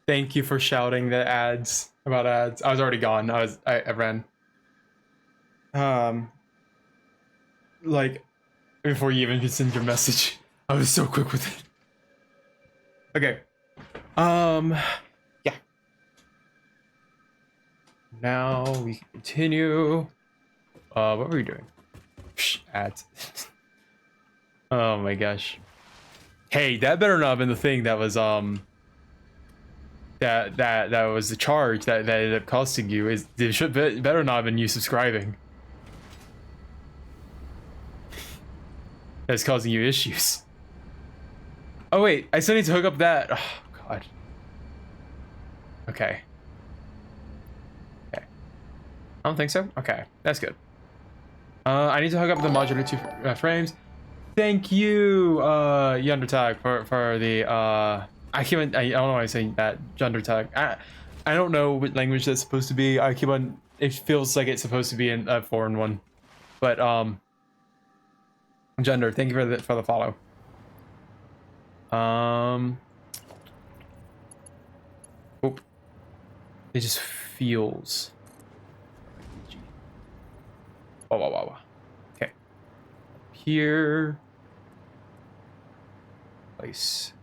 Thank you for shouting the ads about ads. I was already gone. I ran. Um, like before you even could send your message. I was so quick with it. Okay. Yeah. Now we can continue. What were we doing? Psh, ads. Oh my gosh. Hey, that better not have been the thing that was that was the charge that ended up costing you. Is it should better not have been you subscribing. That's causing you issues. Oh wait, I still need to hook up that. Oh god. Okay. Okay. I don't think so. Okay, that's good. I need to hook up the modular two frames. Thank you, Yundertag, for the I don't know why I'm saying that Yundertag. I don't know what language that's supposed to be. I keep on. It feels like it's supposed to be in a foreign one, but Gender, thank you for the follow. Oop. It just feels. Wow. Okay. Here. Place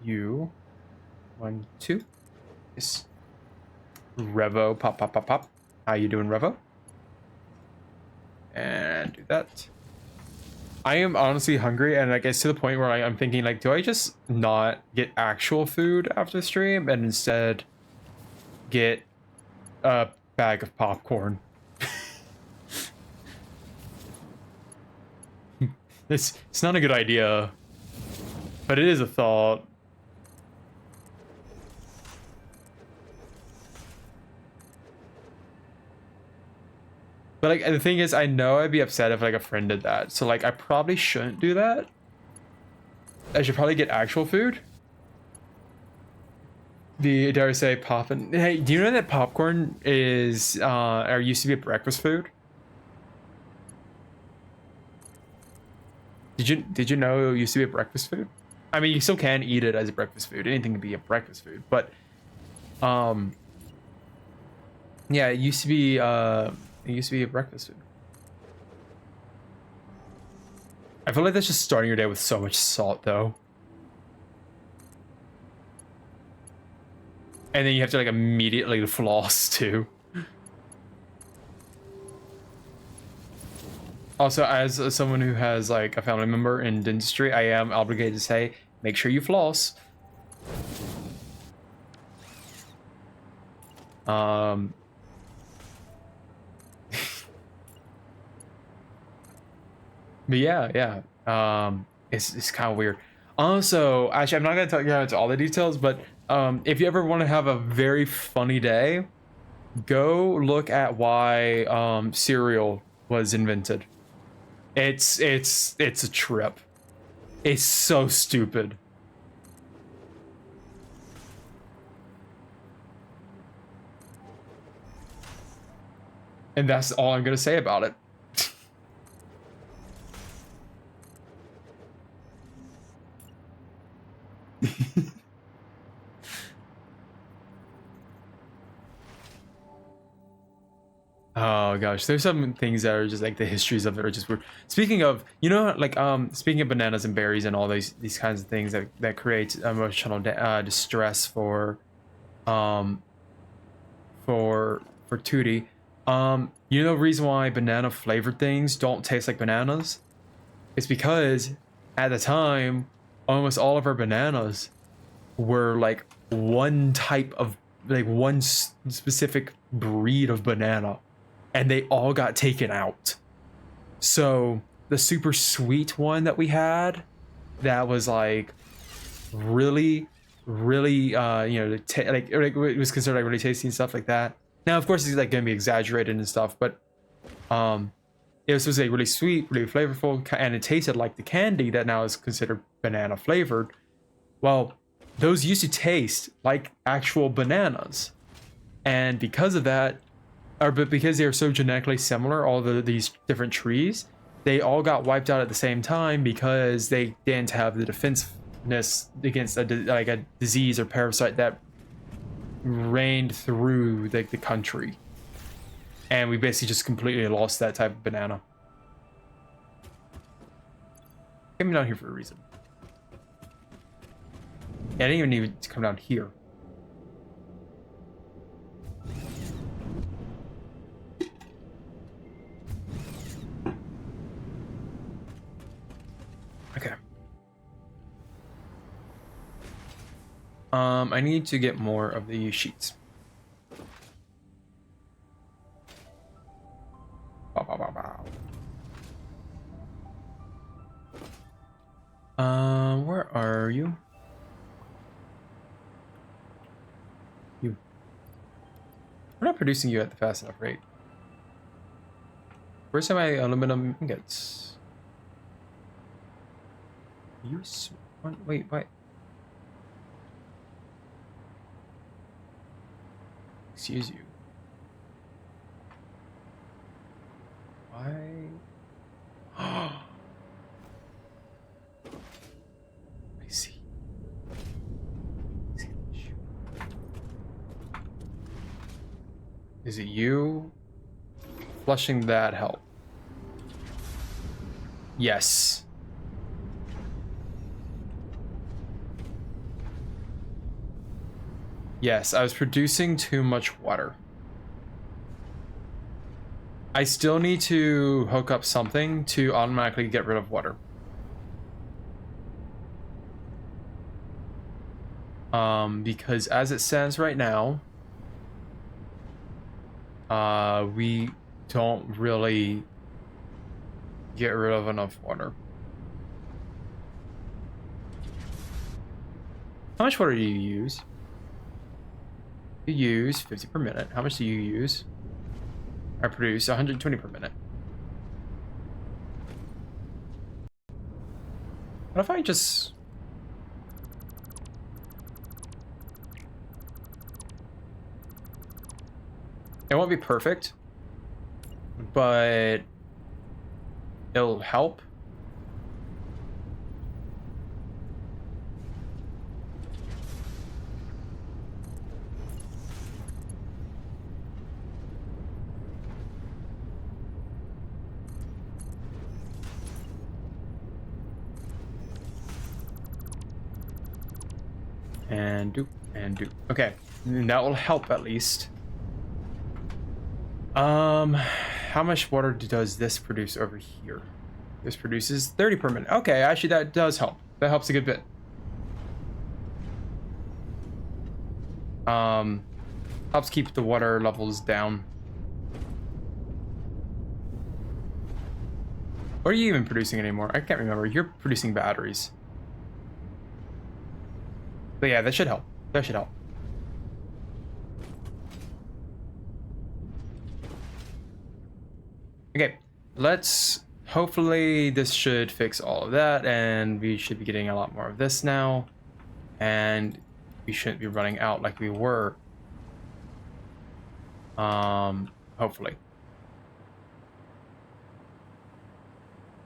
you. 1, 2. Yes. Revo. Pop. How you doing, Revo? And do that. I am honestly hungry, and like it's to the point where I'm thinking, like, do I just not get actual food after the stream and instead get a bag of popcorn? It's not a good idea, but it is a thought. But like the thing is, I know I'd be upset if like a friend did that. So like I probably shouldn't do that. I should probably get actual food. Dare I say poppin'? Hey, do you know that popcorn is or used to be a breakfast food? Did you know it used to be a breakfast food? I mean, you still can eat it as a breakfast food. Anything can be a breakfast food, but yeah, it used to be a breakfast food. I feel like that's just starting your day with so much salt, though. And then you have to like immediately floss too. Also, as someone who has like a family member in dentistry, I am obligated to say, make sure you floss. But yeah. It's kind of weird. Also, actually, I'm not gonna tell you into all the details, but if you ever want to have a very funny day, go look at why cereal was invented. It's a trip. It's so stupid. And that's all I'm gonna say about it. Oh gosh, there's some things that are just like the histories of it are just weird. Speaking of, you know, like speaking of bananas and berries and all these kinds of things that create emotional distress for Tootie. You know the reason why banana flavored things don't taste like bananas? It's because at the time, almost all of our bananas were like one type of like one specific breed of banana, and they all got taken out. So the super sweet one that we had, that was like really you know like it was considered like really tasty and stuff like that. Now of course it's like gonna be exaggerated and stuff, but it was supposed to be really sweet, really flavorful, and it tasted like the candy that now is considered banana flavored. Well, those used to taste like actual bananas, and because of that, but because they are so genetically similar, all these different trees, they all got wiped out at the same time because they didn't have the defensiveness against a disease or parasite that rained through the country. And we basically just completely lost that type of banana. Came down here for a reason. Yeah, I didn't even need to come down here. Okay. I need to get more of the sheets. Bow, bow, bow, bow. Where are you? You. We're not producing you at the fast enough rate. Where's my aluminum ingots? Use one. Wait, what? Excuse you. Why? I see. Is it you? Flushing that help? Yes. Yes, I was producing too much water. I still need to hook up something to automatically get rid of water. Because as it stands right now, we don't really get rid of enough water. How much water do you use? You use 50 per minute. How much do you use? I produce 120 per minute. What if I just... It won't be perfect, but it'll help. And do, and do. Okay, that will help at least. How much water does this produce over here? This produces 30 per minute. Okay, actually that does help. That helps a good bit. Helps keep the water levels down. What are you even producing anymore? I can't remember. You're producing batteries. But yeah, that should help. That should help. Okay, let's... Hopefully this should fix all of that, and we should be getting a lot more of this now. And we shouldn't be running out like we were. Hopefully.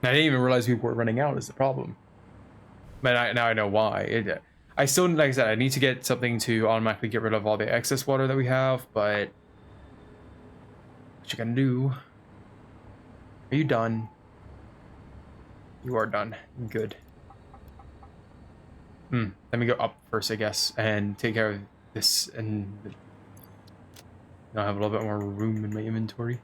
I didn't even realize we were running out is the problem. But now I know why. I still, like I said, I need to get something to automatically get rid of all the excess water that we have, but... What you gonna do? Are you done? You are done. Good. Let me go up first, I guess, and take care of this, and I'll have a little bit more room in my inventory.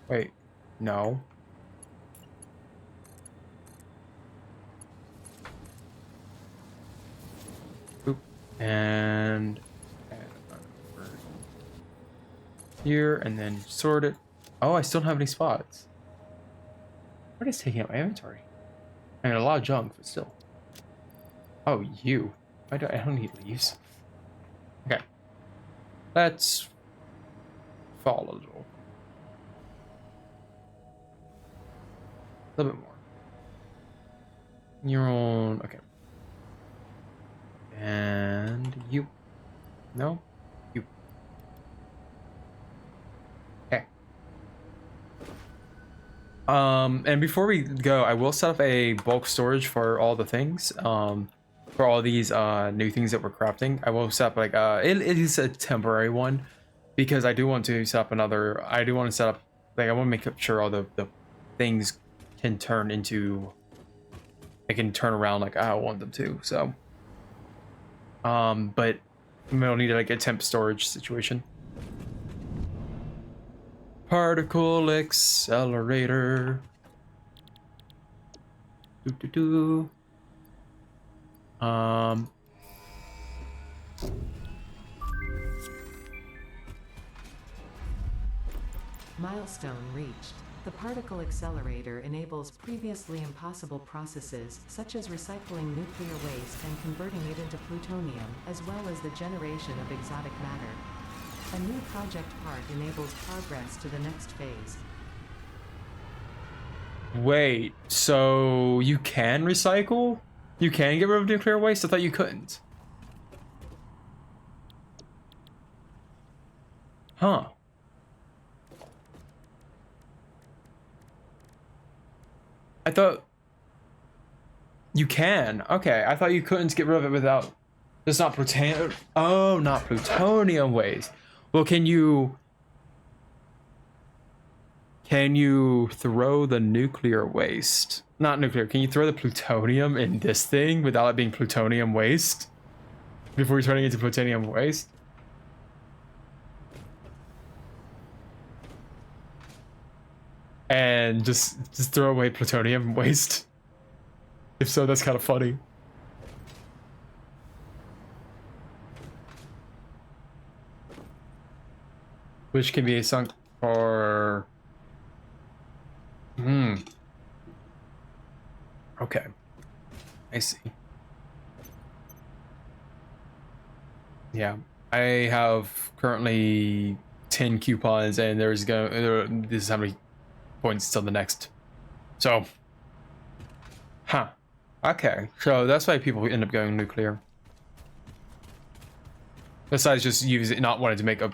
Wait, no. Oop, and here, and then sort it. Oh, I still don't have any spots. What is taking up my inventory? I mean, a lot of junk, but still. Oh, you. I don't need leaves. Okay. Let's fall a little. A little bit more. You're on... Okay. And you. No? You. Okay. And before we go, I will set up a bulk storage for all the things. For all these new things that we're crafting. I will set up like it is a temporary one because I do want to set up another. I do want to set up like I want to make sure all the things can turn into. They can turn around like I want them to. So, but we'll need like a temp storage situation. Particle accelerator. Do do do. Milestone reached. The particle accelerator enables previously impossible processes, such as recycling nuclear waste and converting it into plutonium, as well as the generation of exotic matter. A new project part enables progress to the next phase. Wait, so you can recycle? You can get rid of nuclear waste? I thought you couldn't. Huh. I thought you can. Okay, I thought you couldn't get rid of it without. It's not plutonium. Oh, not plutonium waste. Well, can you throw the nuclear waste? Not nuclear. Can you throw the plutonium in this thing without it being plutonium waste before you're turning it into plutonium waste? And just throw away plutonium waste. If so, that's kind of funny. Which can be sunk for... Okay. I see. Yeah. I have currently 10 coupons and this is how many points till the next. So, okay, so that's why people end up going nuclear. Besides just not wanting to make a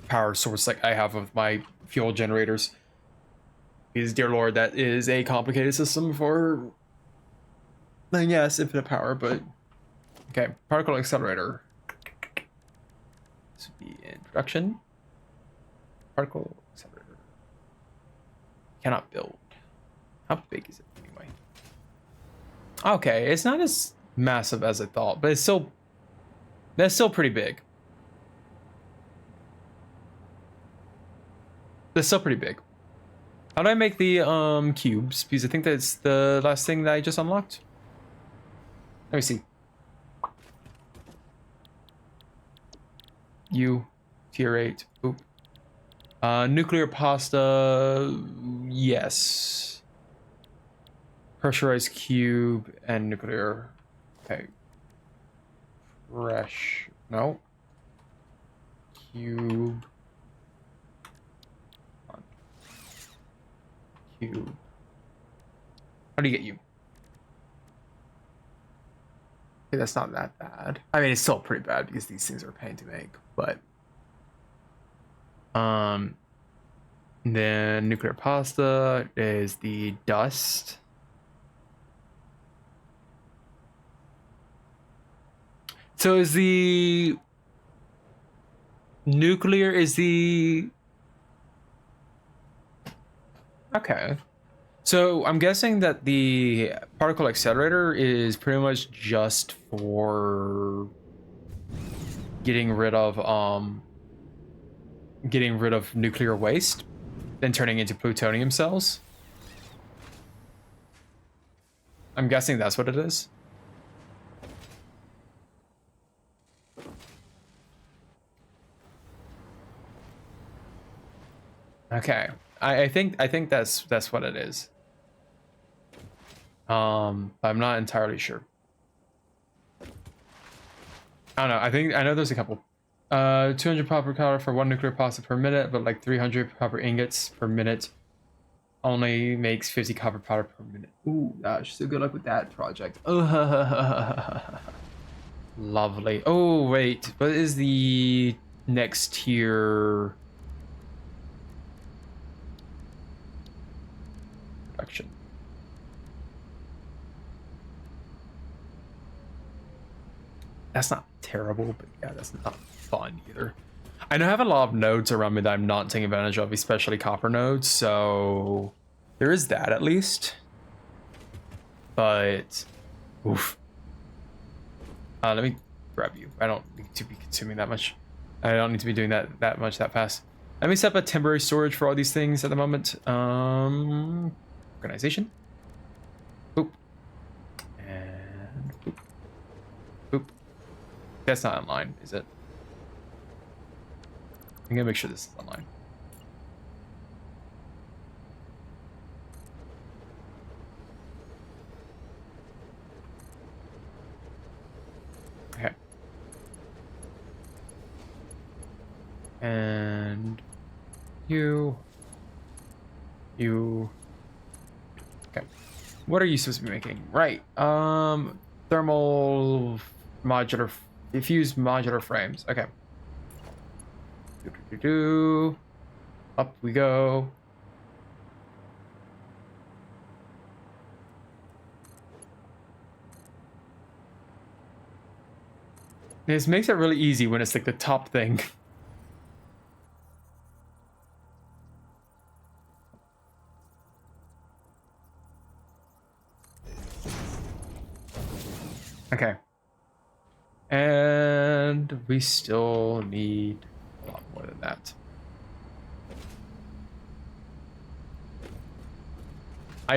power source like I have with my fuel generators. Because dear lord, that is a complicated system for, yes, infinite power, but okay, particle accelerator. This would be in production. Particle accelerator. Cannot build. How big is it anyway? Okay, it's not as massive as I thought, but that's still pretty big. That's still pretty big. How do I make the cubes? Because I think that's the last thing that I just unlocked. Let me see. Tier 8. Oop. Nuclear pasta, yes. Pressurized cube and nuclear. Okay. Fresh. No. Cube. Cube. How do you get you? Okay, that's not that bad. I mean, it's still pretty bad because these things are a pain to make, but then nuclear pasta is the dust. So is the nuclear okay. So I'm guessing that the particle accelerator is pretty much just for getting rid of nuclear waste, then turning into plutonium cells. I'm guessing that's what it is. Okay, I think that's what it is. But I'm not entirely sure. I don't know. I know there's a couple. 200 copper powder for 1 nuclear pasta per minute, but like 300 copper ingots per minute only makes 50 copper powder per minute. Ooh, gosh, so good luck with that project. Lovely. Oh, wait, what is the next tier? collection. That's not terrible, but yeah, that's not fun either. I know I have a lot of nodes around me that I'm not taking advantage of, especially copper nodes, so there is that at least. But, oof. Let me grab you. I don't need to be consuming that much. I don't need to be doing that much that fast. Let me set up a temporary storage for all these things at the moment. Organization. Boop. And boop. Boop. That's not online, is it? I'm gonna make sure this is online. Okay. And you. Okay. What are you supposed to be making? Right. Thermal modular, diffused modular frames. Okay. Up we go. This makes it really easy when it's like the top thing. Okay. And we still need a lot more than that. I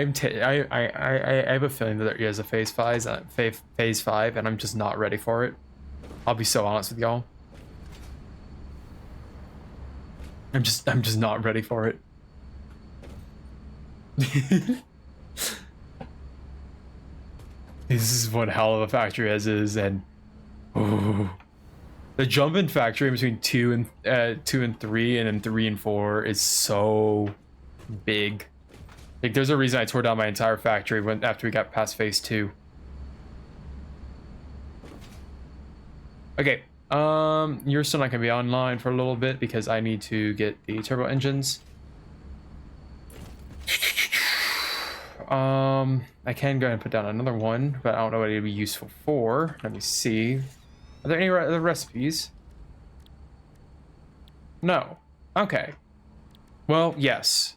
have a feeling that there is a phase 5, phase 5, and I'm just not ready for it. I'll be so honest with y'all. I'm just not ready for it. This is one hell of a factory as is, and oh, the jump in factory between 2 and 3, and then 3 and 4 is so big. Like, there's a reason I tore down my entire factory after we got past phase 2. Okay, you're still not gonna be online for a little bit because I need to get the turbo engines. I can go ahead and put down another one, but I don't know what it'd be useful for. Let me see. Are there any other recipes? No. Okay. Well, yes.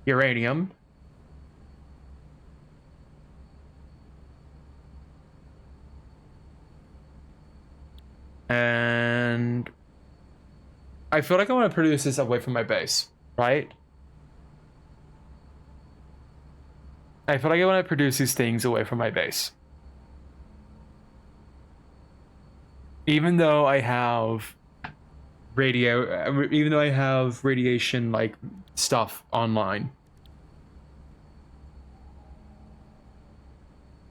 Uranium. And I feel like I want to produce this away from my base, right? I feel like I want to produce these things away from my base. Even though I have even though I have radiation like stuff online.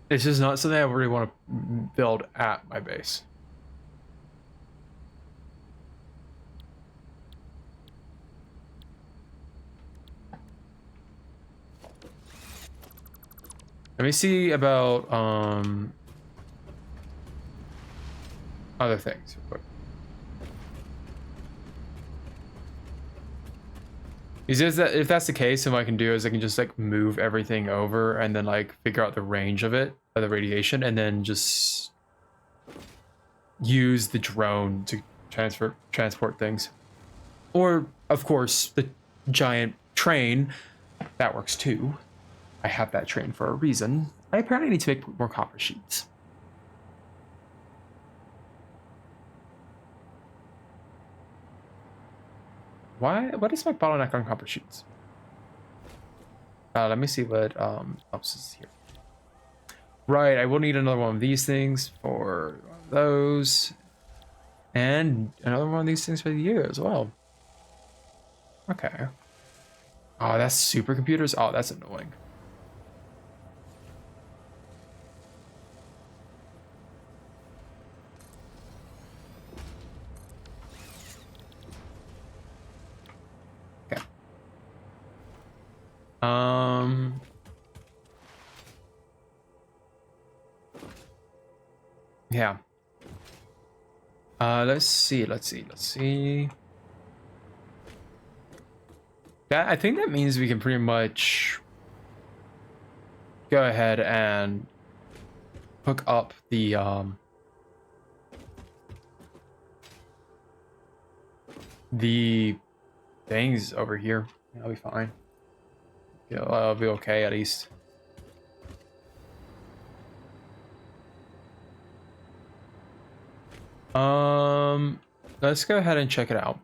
It's just not something I really want to build at my base. Let me see about other things real quick. Is that if that's the case, then what I can do is I can just like move everything over and then like figure out the range of it, of the radiation, and then just use the drone to transport things. Or of course the giant train, that works too. I have that train for a reason. I apparently need to make more copper sheets. Why? What is my bottleneck on copper sheets? Let me see what else is here. Right, I will need another one of these things for those, and another one of these things for you as well. Okay. Oh, that's supercomputers. Oh, that's annoying. Okay. Yeah. Let's see. I think that means we can pretty much go ahead and hook up the things over here. That'll be fine. Yeah, I'll be okay at least. Let's go ahead and check it out.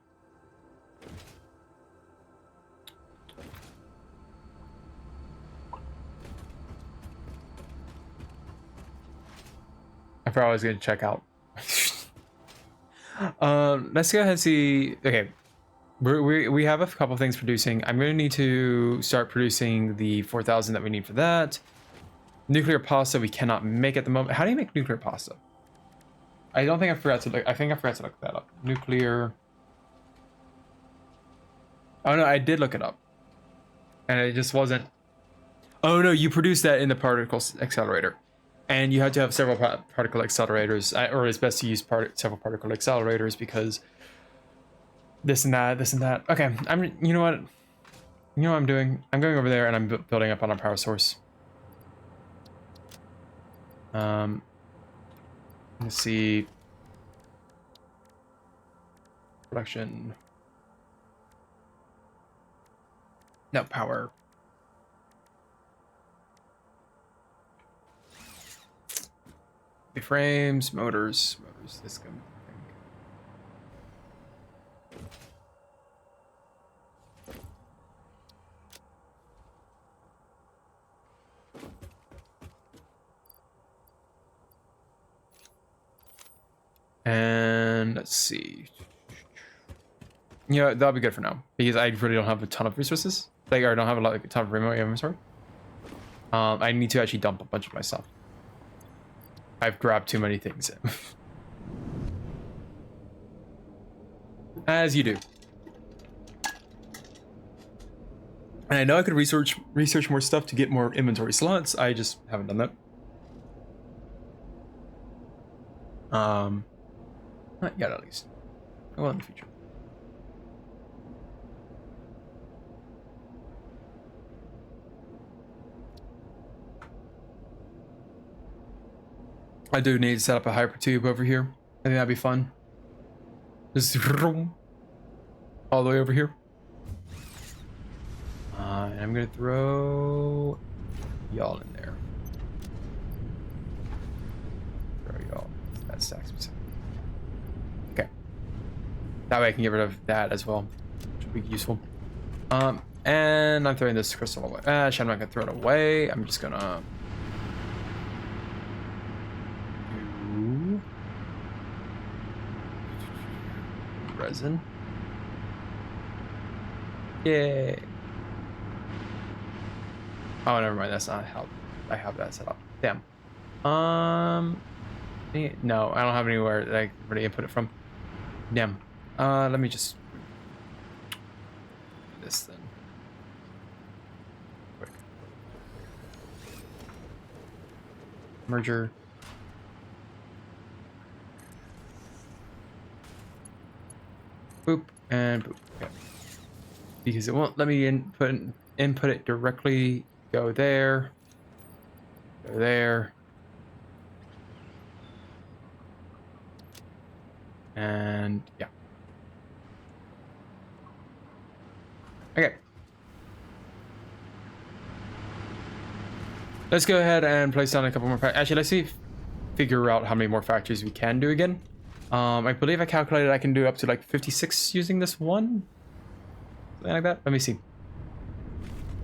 I probably was gonna check out. Let's go ahead and see. Okay, we have a couple things producing. I'm gonna need to start producing the 4,000 that we need for that. Nuclear pasta we cannot make at the moment. How do you make nuclear pasta? I don't think I forgot to look. I think I forgot to look that up. Nuclear. Oh no, I did look it up, and it just wasn't. Oh no, you produce that in the particle accelerator, and you have to have several particle accelerators, or it's best to use several particle accelerators because this and that, this and that. Okay, You know what? You know what I'm doing? I'm going over there and I'm building up on our power source. Let's see. Production. No, power. Frames, motors, this kind of thing. And let's see. Yeah, that'll be good for now because I really don't have a ton of resources. Like, I don't have a ton of remote inventory. I need to actually dump a bunch of my stuff. I've grabbed too many things in. As you do. And I know I could research more stuff to get more inventory slots. I just haven't done that. Not yet, at least. Well, in the future. I do need to set up a hypertube over here. I think that'd be fun. Just all the way over here. And I'm gonna throw y'all in there. Throw y'all. That stacks me. Okay. That way I can get rid of that as well, which will be useful. And I'm throwing this crystal away. Actually, I'm not gonna throw it away. I'm just gonna do resin. Yay. Oh, never mind. That's not how I have that set up. Damn. No, I don't have anywhere that I can really input it from. Damn. Let me just do this then. Quick. Merger. Boop and boop. Okay. Because it won't let me input it directly. Go there. Go there. And yeah. Okay. Let's go ahead and place down a couple more. Actually, let's see, figure out how many more factories we can do again. I believe I calculated I can do up to like 56 using this one. Something like that. Let me see.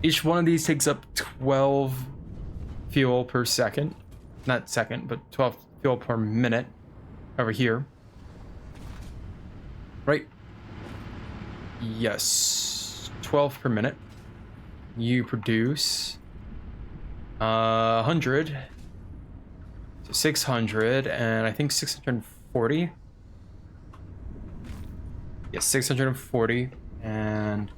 Each one of these takes up 12 fuel per second. Not second, but 12 fuel per minute over here. Right? Yes. 12 per minute. You produce 100 to 600, and I think 640. Yes, 640, and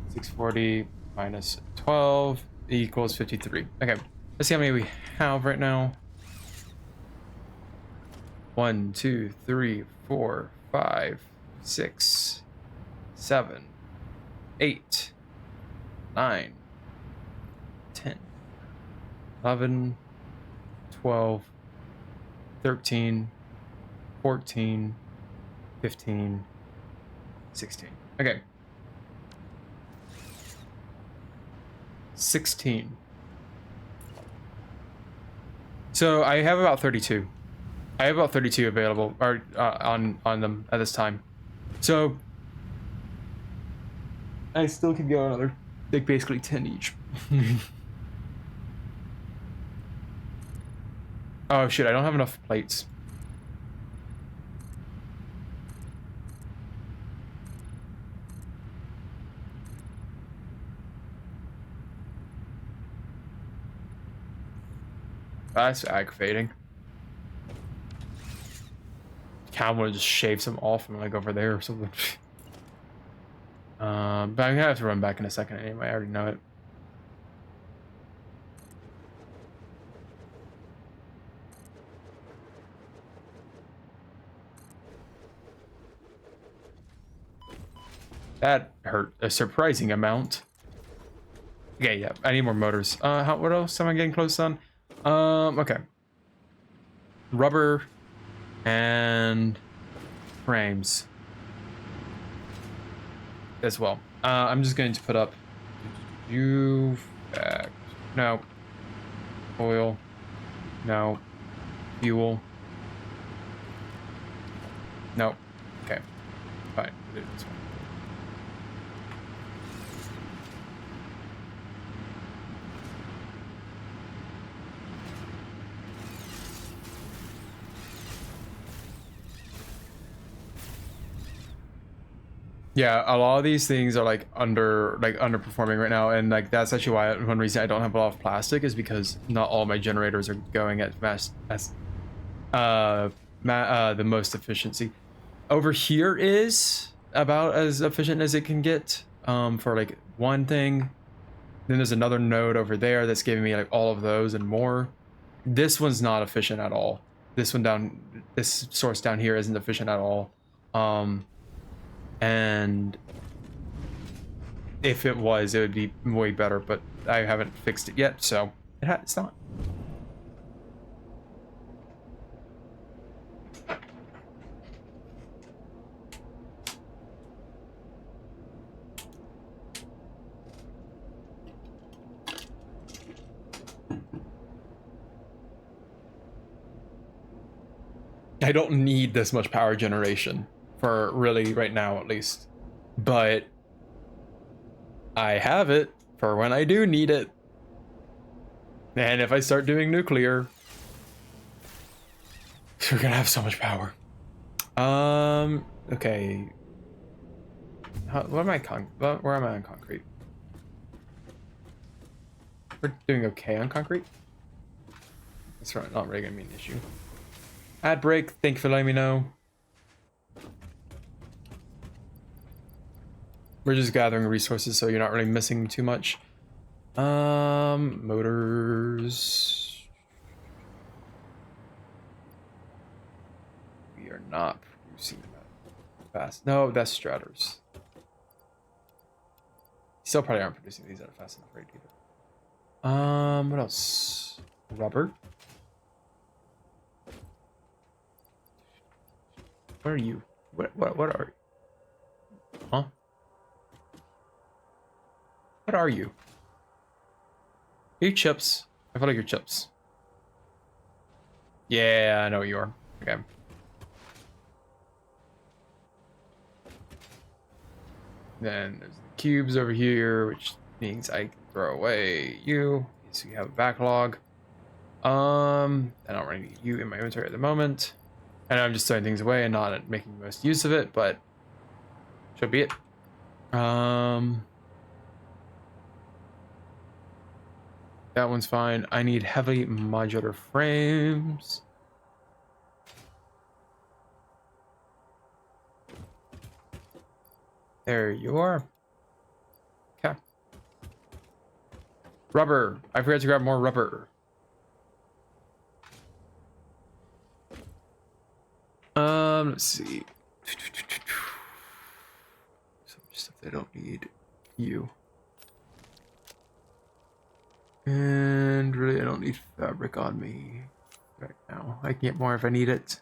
640 minus 12 equals 53. Okay, let's see how many we have right now. 1, 2, 3, 4, 5, 6, 7, 8, 9, 10, 11, 12, 13, 14, 15, 16. Okay. 16. So I have about 32. I have about 32 available or on them at this time. So I still can go another, like basically 10 each. Oh shit, I don't have enough plates. That's aggravating. Kind of want to just shave some off and like over there or something. But I'm gonna have to run back in a second anyway. I already know it. That hurt a surprising amount. Okay, yeah, I need more motors. What else am I getting close on? Okay. Rubber and frames as well. I'm just going to put up no oil, no fuel, no. Okay, fine. We'll do this one. Yeah, a lot of these things are like underperforming right now, and like that's actually why one reason I don't have a lot of plastic is because not all my generators are going at the most efficiency. Over here is about as efficient as it can get for like one thing. Then there's another node over there that's giving me like all of those and more. This one's not efficient at all. This source down here isn't efficient at all. And if it was, it would be way better, but I haven't fixed it yet, so it's not. I don't need this much power generation for really right now, at least. But I have it for when I do need it. And if I start doing nuclear, we're gonna have so much power. Okay. Where am I on concrete? We're doing okay on concrete. That's right, not really gonna be an issue. Ad break, thank you for letting me know. We're just gathering resources, so you're not really missing too much. Motors. We are not producing that fast. No, that's Stratters. Still probably aren't producing these at a fast enough rate either. What else? Rubber. What are you? What are you? Huh? What are you? Are you chips? I feel like you're chips. Yeah, I know what you are. Okay. Then there's the cubes over here, which means I can throw away you. So you have a backlog. I don't really need you in my inventory at the moment. And I'm just throwing things away and not making the most use of it, but should be it. That one's fine. I need heavy modular frames. There you are. Okay. Rubber. I forgot to grab more rubber. Let's see. Some stuff they don't need. you. And really, I don't need fabric on me right now. I can get more if I need it.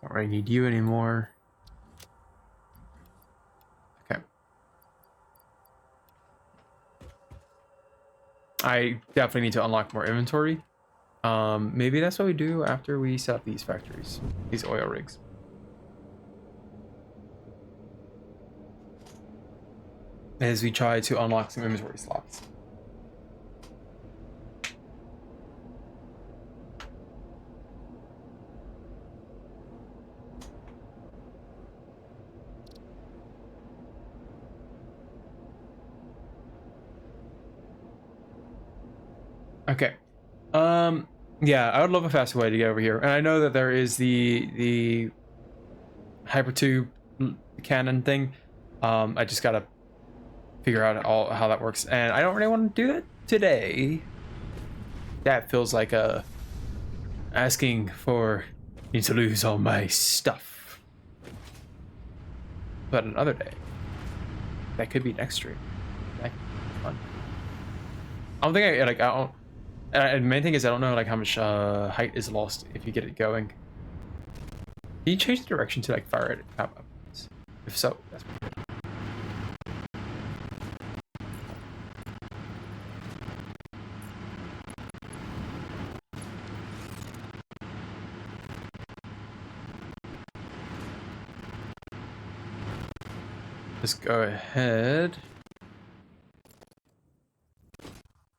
Don't really need you anymore. Okay. I definitely need to unlock more inventory. Maybe that's what we do after we set up these factories, these oil rigs. As we try to unlock some inventory slots. Okay. Yeah, I would love a faster way to get over here. And I know that there is the hypertube cannon thing. I just gotta figure out how that works. And I don't really want to do that today. That feels like asking for me to lose all my stuff. But another day. That could be next stream. That could be fun. I don't think I don't. And the main thing is I don't know like how much height is lost if you get it going. Can you change the direction to like fire it up? If so, that's pretty good. Just go ahead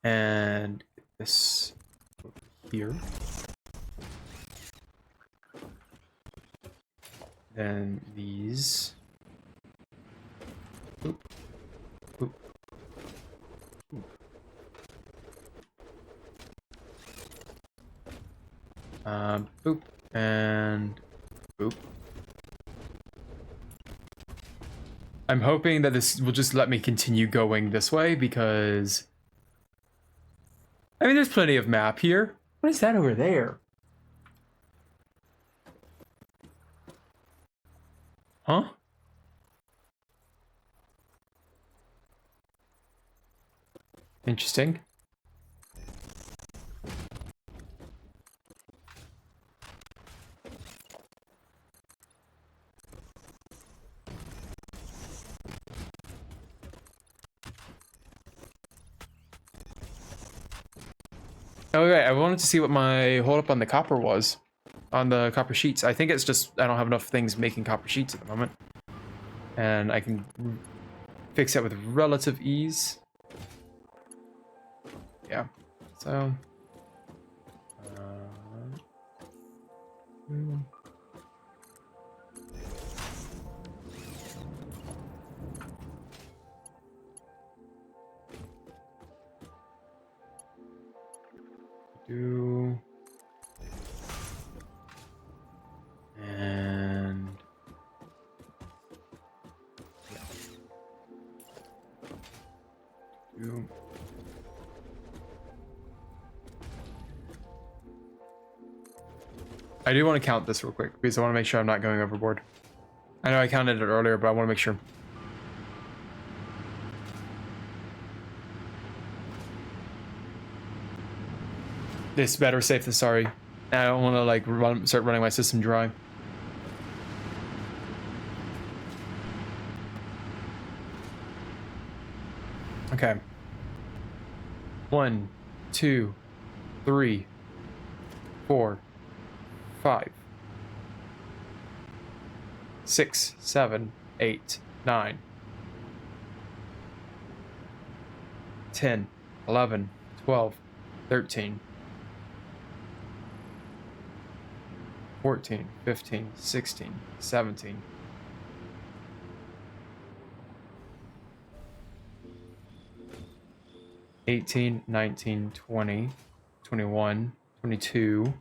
and get this over here. Then these. Oop. Oop. Oop. Boop and boop. I'm hoping that this will just let me continue going this way because I mean there's plenty of map here. What is that over there? Huh? Interesting. Okay, I wanted to see what my holdup on the copper was. On the copper sheets. I think it's just I don't have enough things making copper sheets at the moment. And I can fix that with relative ease. Yeah. So... do... And... Do... I do want to count this real quick because I want to make sure I'm not going overboard. I know I counted it earlier, but I want to make sure. This better safe than sorry. I don't want to like start running my system dry. Okay. 1, 2, 3, 4, 5, 6, 7, 8, 9, 10, 11, 12, 13, 14, 15, 16, 17. 18, 19, 20, 21, 22,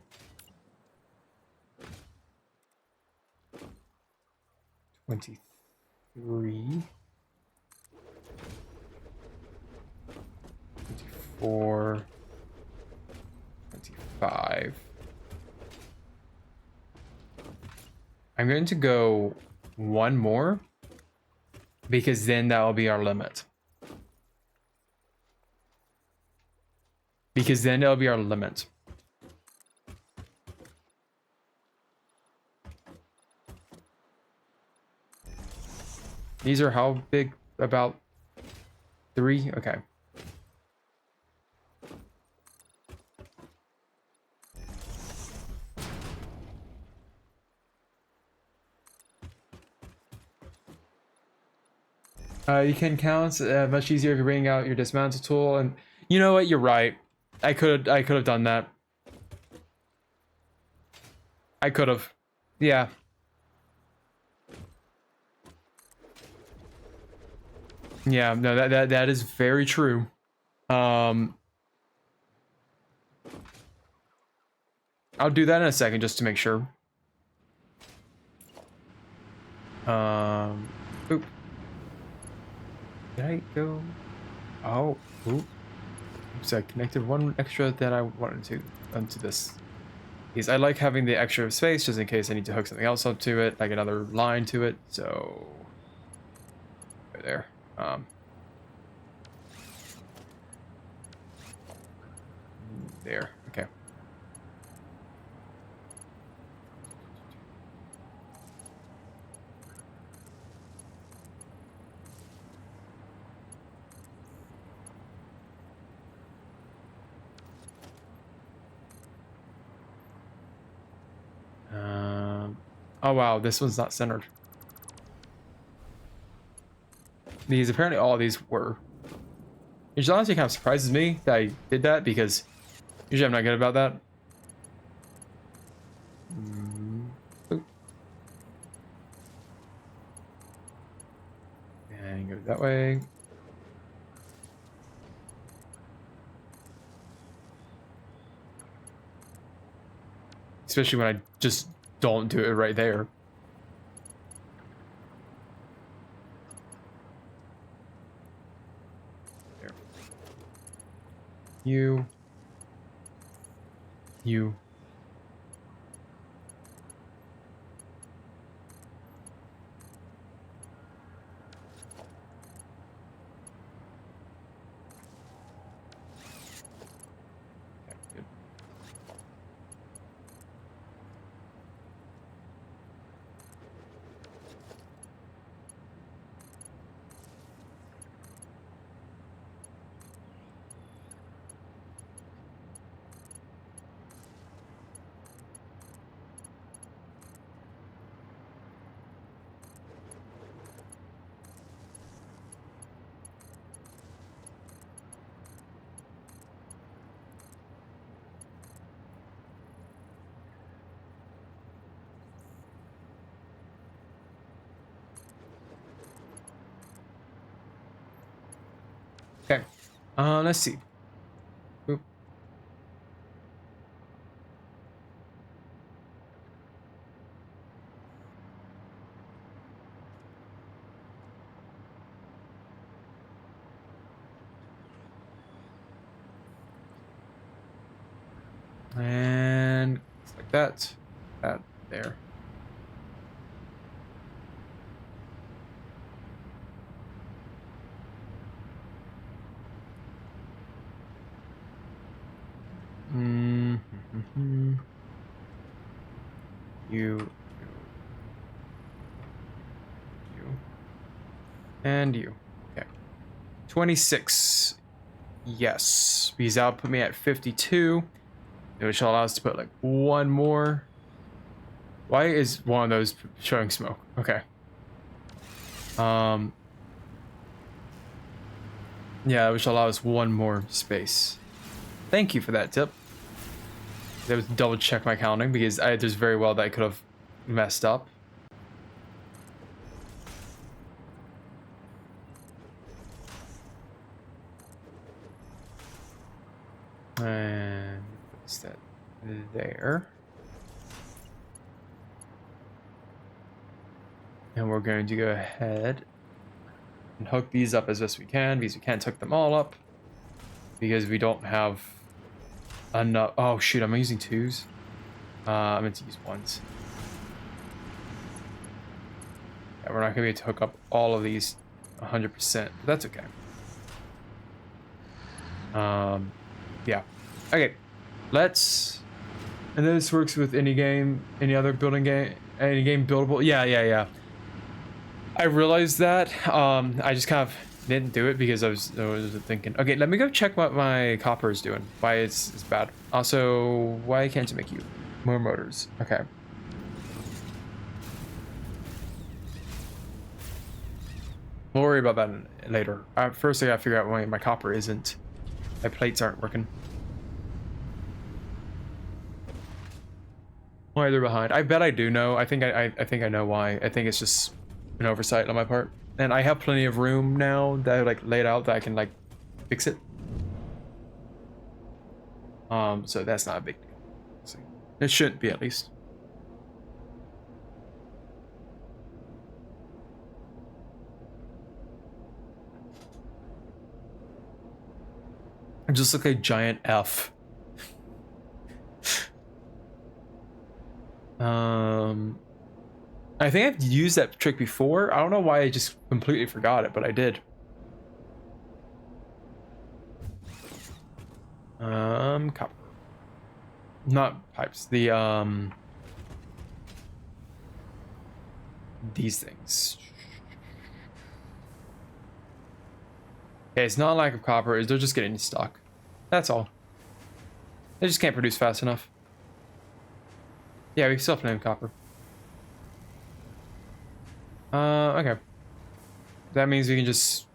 23, 24, 25. I'm going to go one more because then that will be our limit. because then it'll be our limit. These are how big? About 3? Okay. You can count much easier if you bring out your dismantle tool, and you know what? You're right. I could have done that. I could have. Yeah. Yeah, no, that is very true. I'll do that in a second just to make sure. Oop. Did I go? Oh, oop. So I connected one extra that I wanted to onto this. Because I like having the extra space just in case I need to hook something else up to it, like another line to it. So right there. There. Okay. Oh wow, this one's not centered. These apparently all these were. Which honestly kind of surprises me that I did that because usually I'm not good about that. Oop. And go that way. Especially when I just don't do it right there. There. You. Okay, good. Okay. Let's see. Oop. And like that. That there. Mm-hmm. You, and you. Okay. 26. Yes. Because that'll put me at 52. Which will allow us to put like one more. Why is one of those showing smoke? Okay. Yeah, which will allow us one more space. Thank you for that tip. I was double check my counting because there's very well that I could have messed up. And what's that there? And we're going to go ahead and hook these up as best we can because we can't hook them all up because we don't have enough. Oh shoot, am I using 2s? I meant to use 1s. Yeah, we're not gonna be able to hook up all of these 100%, but that's okay. Yeah. Okay, let's. And this works with any game, any other building game, any game buildable. Yeah. I realized that. I just kind of didn't do it because I was thinking. Okay, let me go check what my copper is doing. Why it's bad. Also, why can't you make you more motors? Okay. We'll worry about that later. First, I gotta figure out why my copper isn't. My plates aren't working. Why they're behind? I bet I do know. I think I think I know why. I think it's just an oversight on my part. And I have plenty of room now that I like laid out that I can like fix it. So that's not a big deal. Let's see. It shouldn't be, at least. It just looks like a giant F. I think I've used that trick before. I don't know why I just completely forgot it, but I did. Copper. Not pipes. The these things. Okay, it's not a lack of copper, they're just getting stuck. That's all. They just can't produce fast enough. Yeah, we still have plenty of copper. Okay. That means we can just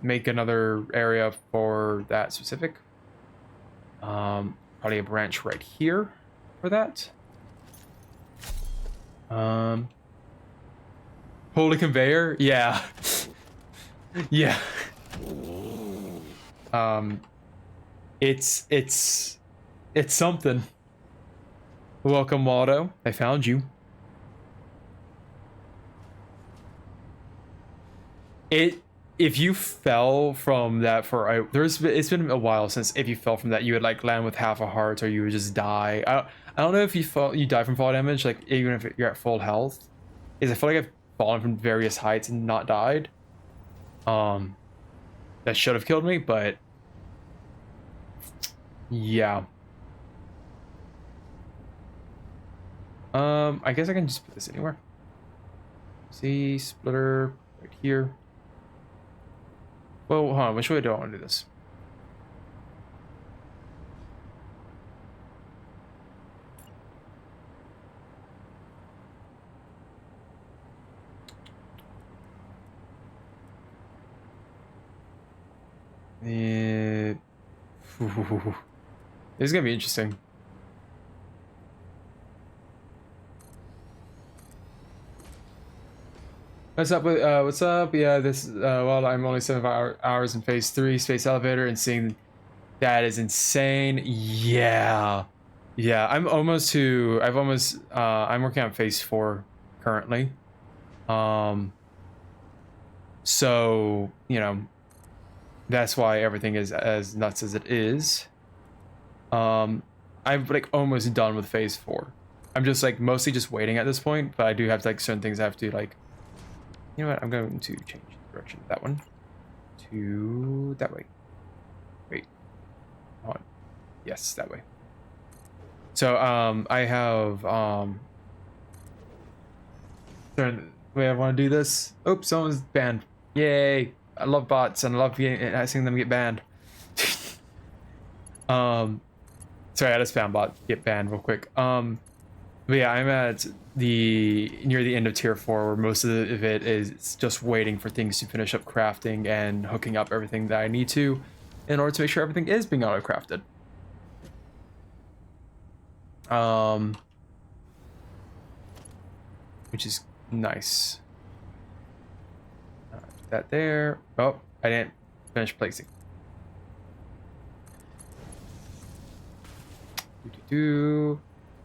make another area for that specific. Probably a branch right here for that. Hold a conveyor? Yeah. Yeah. It's something. Welcome, Waldo. I found you. If you fell from that it's been a while since if you fell from that you would like land with half a heart or you would just die. I don't know if you die from fall damage, like even if you're at full health. I feel like I've fallen from various heights and not died. That should have killed me, but yeah. I guess I can just put this anywhere. See, splitter right here. Well, hold on, which way do I want to do this? This is gonna be interesting. What's up? What's up? Yeah, well, I'm only 7 hours in phase 3 space elevator, and seeing that is insane. Yeah, I'm almost to. I'm working on phase 4 currently. So that's why everything is as nuts as it is. I'm like almost done with phase 4. I'm just like mostly just waiting at this point, but I do have like certain things I have to like. You know what? I'm going to change the direction of that one to that way. Wait. Hold on. Yes, that way. So I have certain way I want to do this. Oops, someone's banned. Yay! I love bots and I love seeing them get banned. Sorry, I had a spam bot get banned real quick. But yeah, I'm at near the end of tier 4, where most of it is just waiting for things to finish up crafting and hooking up everything that I need to in order to make sure everything is being auto-crafted. Which is nice. Put that there. Oh, I didn't finish placing.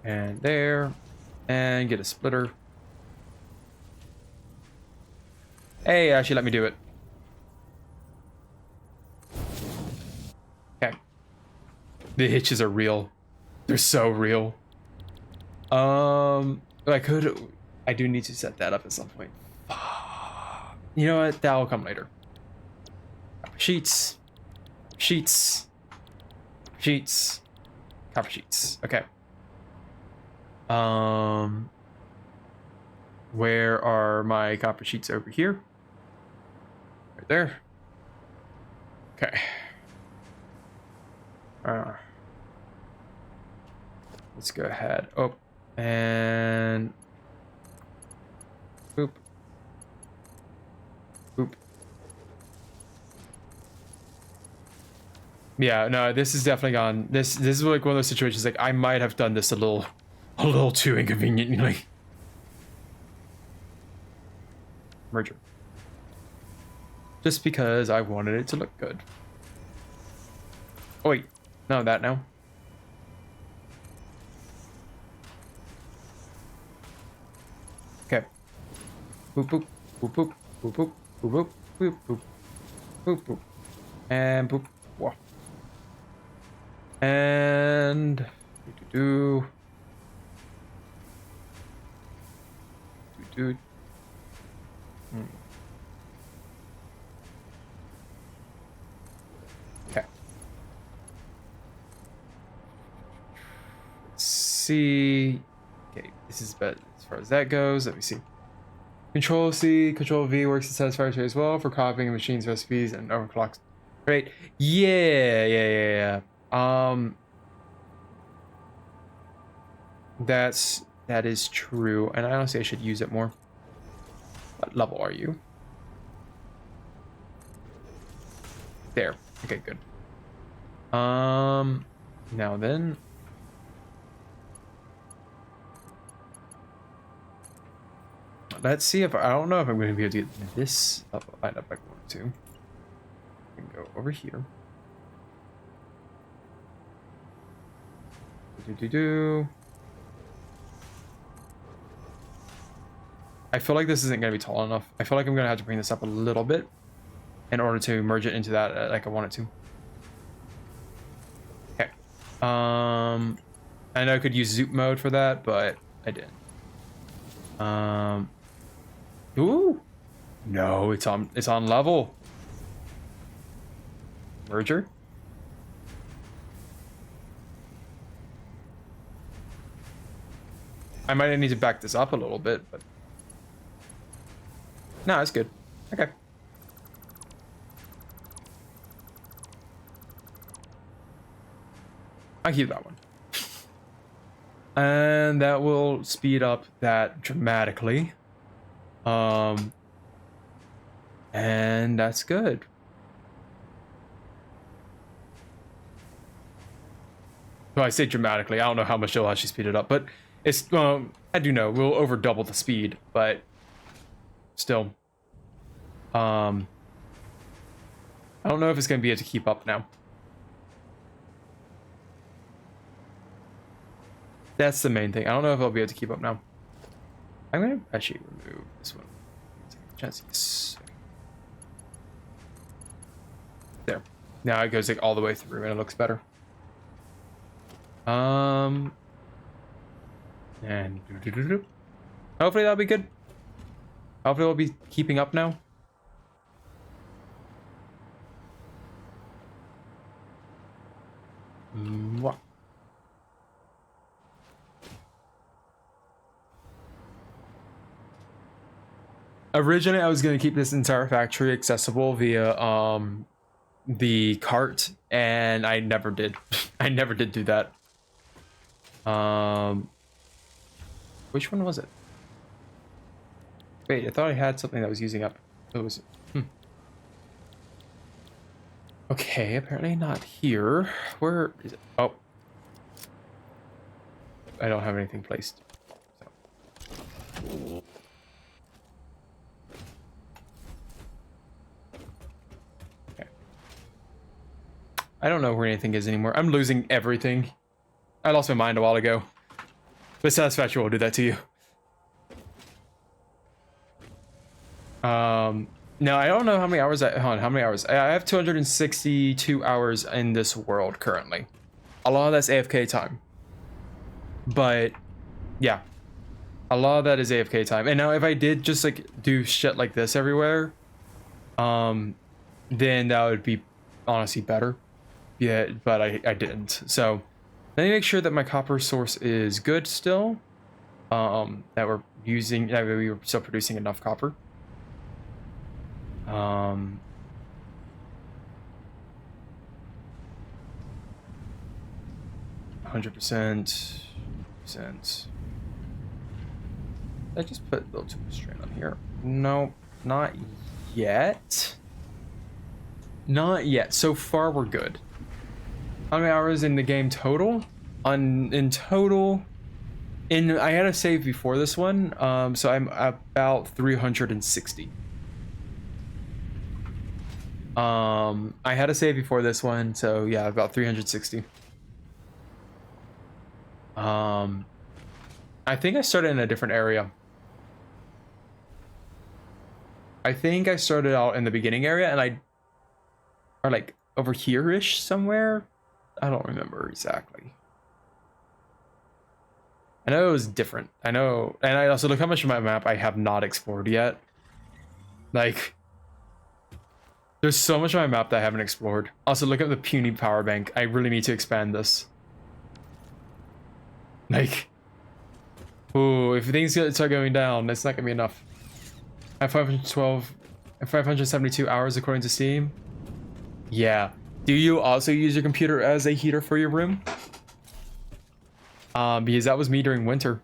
And there. And get a splitter. Hey, actually let me do it. Okay. The hitches are real. They're so real. I do need to set that up at some point. You know what? That'll come later. Sheets. sheets. Copper sheets. Okay. Where are my copper sheets? Over here? Right there. Okay. Let's go ahead. Oh, and boop. Boop. Yeah, no, this is definitely gone. This is like one of those situations like I might have done this a little too inconveniently. Merger. Just because I wanted it to look good. Oh wait, no, that now. Okay. Boop boop boop boop boop boop boop boop boop boop boop and boop. Whoa. And do do do. Okay. Let's see. Okay, this is bad as far as that goes. Let me see. Control C, Control V works in Satisfactory as well for copying machines recipes and overclocks. Right? Yeah. That is true, and I honestly I should use it more. What level are you? There. Okay, good. Now then. Let's see if I don't know if I'm going to be able to get this up I want to. I can go over here. I feel like this isn't going to be tall enough. I feel like I'm going to have to bring this up a little bit in order to merge it into that like I want it to. Okay. I know I could use zoop mode for that, but I didn't. Ooh. No, it's on level. Merger. I might need to back this up a little bit, but no, it's good. Okay. I'll keep that one. And that will speed up that dramatically. And that's good. Well, I say dramatically. I don't know how much it'll actually speed it up, but it's I do know we'll over double the speed, but still, I don't know if it's gonna be able to keep up now. That's the main thing. I don't know if I'll be able to keep up now. I'm gonna actually remove this one. Yes. There. Now it goes like all the way through and it looks better. And hopefully that'll be good. Hopefully we'll be keeping up now. What? Originally, I was going to keep this entire factory accessible via the cart, and I never did. I never did do that. Which one was it? Wait, I thought I had something that was using up. What was it? Okay, apparently not here. Where is it? Oh. I don't have anything placed. So. I don't know where anything is anymore. I'm losing everything. I lost my mind a while ago. But Satisfactory will do that to you. No, I don't know how many hours how many hours? I have 262 hours in this world currently. A lot of that's AFK time. But yeah. A lot of that is AFK time. And now if I did just like do shit like this everywhere, then that would be honestly better. Yeah, but I didn't. So let me make sure that my copper source is good still. That we're using, that we were still producing enough copper. 100%. I just put a little too much strain on here. No, not yet. Not yet. So far, we're good. How many hours in the game total? In total, I had a save before this one, so I'm about 360. I had a save before this one, so yeah, about 360. I think I started in a different area. I think I started out in the beginning area, and or like over here-ish somewhere. I don't remember exactly. I know it was different. I know, and I also look how much of my map I have not explored yet. Like, there's so much of my map that I haven't explored. Also, look at the puny power bank. I really need to expand this. Like, ooh, if things start going down, it's not gonna be enough. I have 512 and 572 hours according to Steam. Yeah. Do you also use your computer as a heater for your room? Because that was me during winter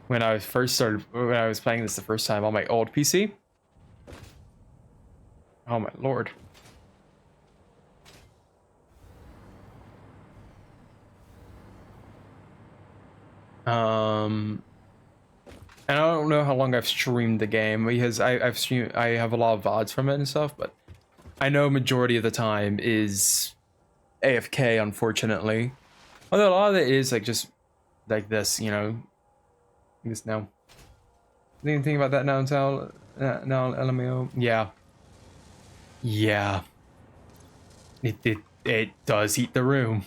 when I was playing this the first time on my old PC. Oh my lord. And I don't know how long I've streamed the game because I have a lot of VODs from it and stuff, but I know majority of the time is AFK, unfortunately. Although a lot of it is like just like this, you know. This now. Anything about that now, Tal? Now, LMAO? Yeah. Yeah. It does heat the room.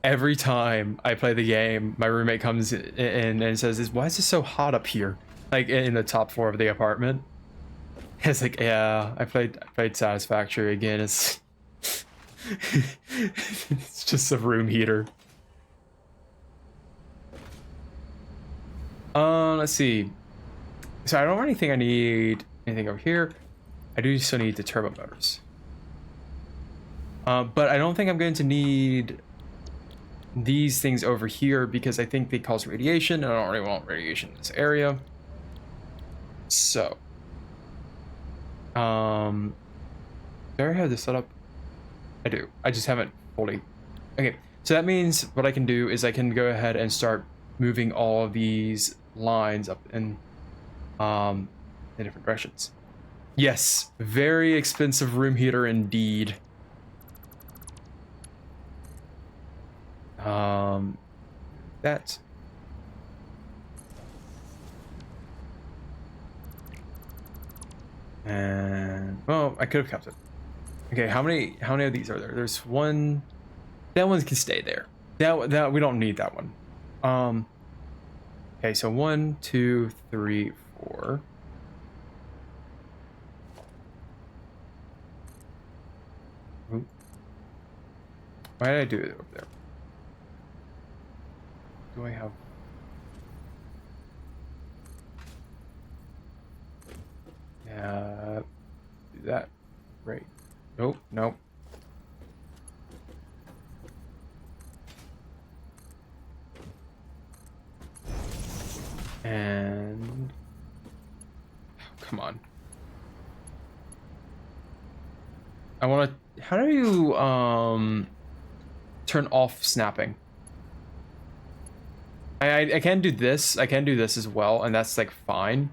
Every time I play the game, my roommate comes in and says, "Why is it so hot up here?" Like in the top floor of the apartment. It's like, yeah, I played Satisfactory again. It's it's just a room heater. Let's see. So I don't really think I need anything over here. I do still need the turbo motors. But I don't think I'm going to need these things over here because I think they cause radiation, and I don't really want radiation in this area. So, do I already have this set up? I do. I just haven't fully. Okay, so that means what I can do is I can go ahead and start moving all of these lines up in different directions. Yes, very expensive room heater indeed. That. And well, I could have kept it. Okay, how many of these are there? There's one. That one can stay there. That we don't need that one. Okay, so 1, 2, 3, 4. Ooh. Why did I do it over there? Do I have? Yeah, do that. Right. Nope, nope. And come on. I want to. How do you turn off snapping? I can do this. I can do this as well, and that's like fine.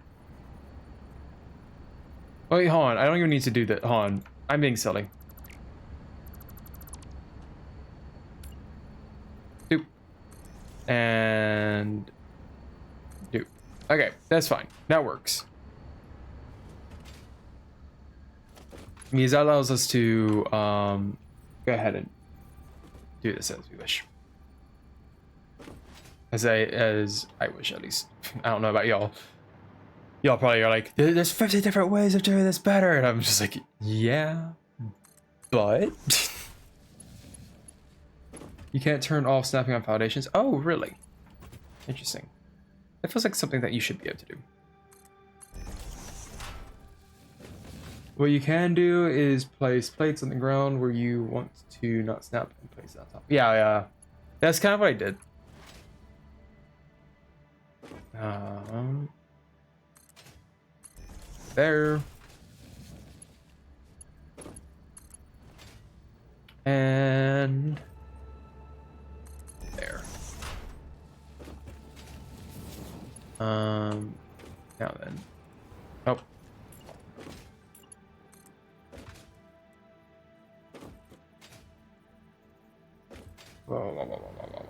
Wait, hold on. I don't even need to do that. Hold on. I'm being silly. Doop. And doop. Okay, that's fine. That works. Because that allows us to go ahead and do this as we wish. As I wish, at least. I don't know about y'all. Y'all probably are like, there's 50 different ways of doing this better. And I'm just like, yeah. but you can't turn off snapping on foundations. Oh, really? Interesting. That feels like something that you should be able to do. What you can do is place plates on the ground where you want to not snap and place it on top. Yeah, yeah. That's kind of what I did. There. And there. Now then. Oh. Whoa, whoa, whoa, whoa, whoa, whoa.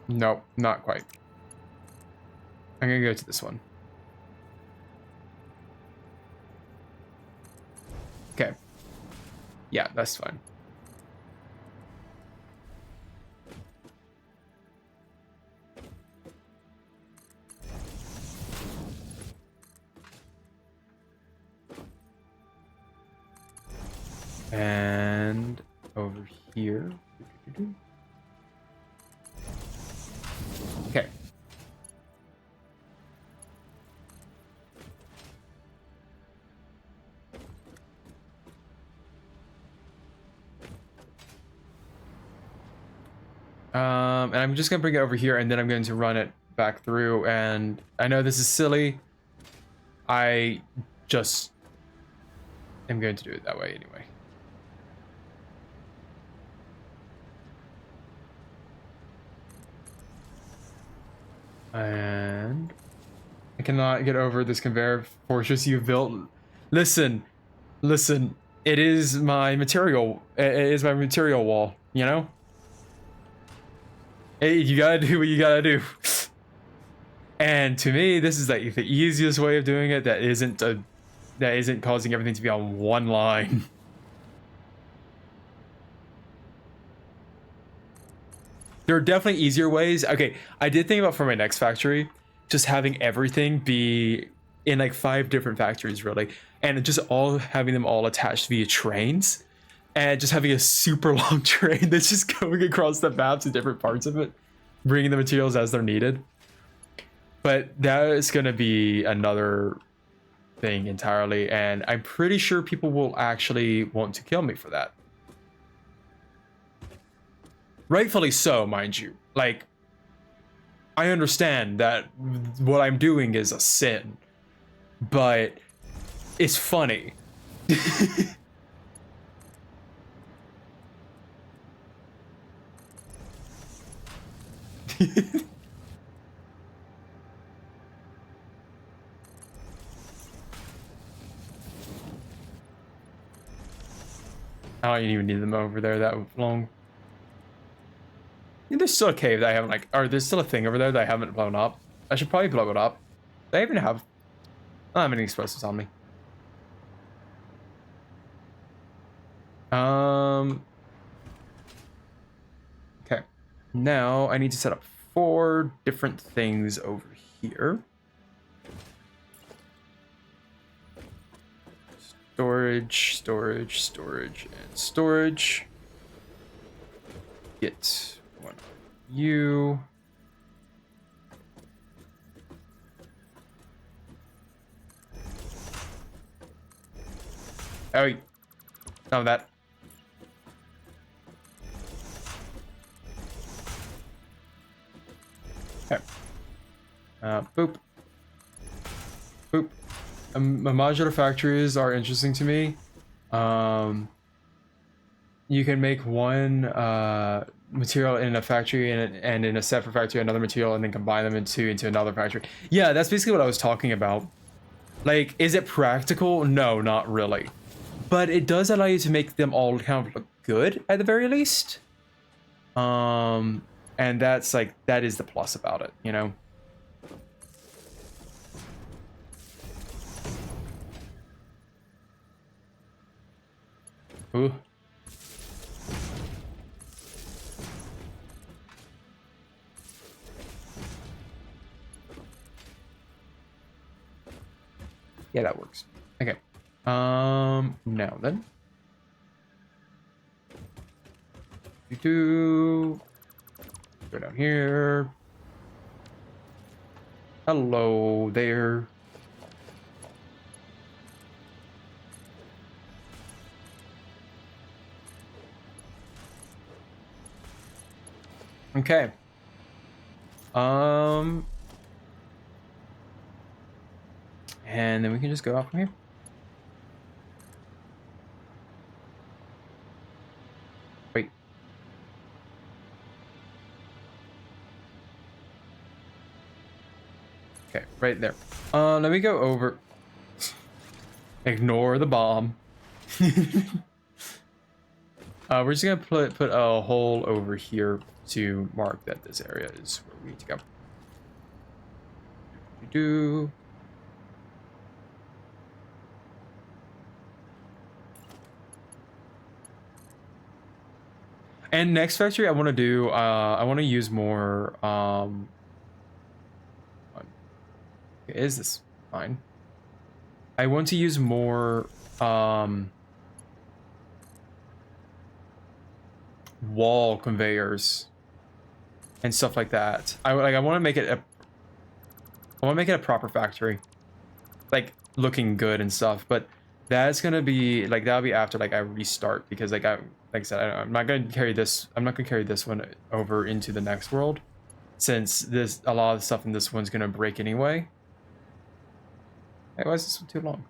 Nope, not quite. I'm gonna go to this one. Okay. Yeah, that's fine. And over here. Okay. And I'm just gonna bring it over here, and then I'm going to run it back through. And I know this is silly. I just am going to do it that way anyway. And I cannot get over this conveyor fortress you built. Listen, listen. It is my material. It is my material wall. You know. Hey, you gotta do what you gotta do. And to me, this is like the easiest way of doing it. That isn't causing everything to be on one line. There are definitely easier ways. Okay, I did think about for my next factory, just having everything be in like 5 different factories, really, and just all having them all attached via trains, and just having a super long train that's just going across the map to different parts of it, bringing the materials as they're needed. But that is going to be another thing entirely, and I'm pretty sure people will actually want to kill me for that. Rightfully so, mind you. Like, I understand that what I'm doing is a sin, but it's funny. I don't even need them over there that long. There's still a cave that I haven't or there's still a thing over there that I haven't blown up. I should probably blow it up. Do I even have? I don't have any explosives on me. Okay. Now I need to set up 4 different things over here. Storage, storage, storage, and storage. Get one of you. Oh, none of that. Okay. Boop. Boop. Modular factories are interesting to me. You can make one material in a factory and in a separate factory another material, and then combine them into another factory. Yeah, that's basically what I was talking about. Like, is it practical? No, not really. But it does allow you to make them all kind of look good at the very least. And that's like, that is the plus about it, you know? Ooh. Yeah, that works. Okay. Now then. Go down here. Hello there. Okay. And then we can just go out from here. Wait. Okay, right there. Let me go over. Ignore the bomb. We're just gonna put a hole over here to mark that this area is where we need to go. Do. And next factory I want to do, I want to use more, is this fine? I want to use more, wall conveyors and stuff like that. I want to make it a proper factory, like looking good and stuff, but that's gonna be like, that'll be after like I restart, because like I said, I'm not gonna carry this one over into the next world, since a lot of stuff in this one's gonna break anyway. Hey, why is this one too long?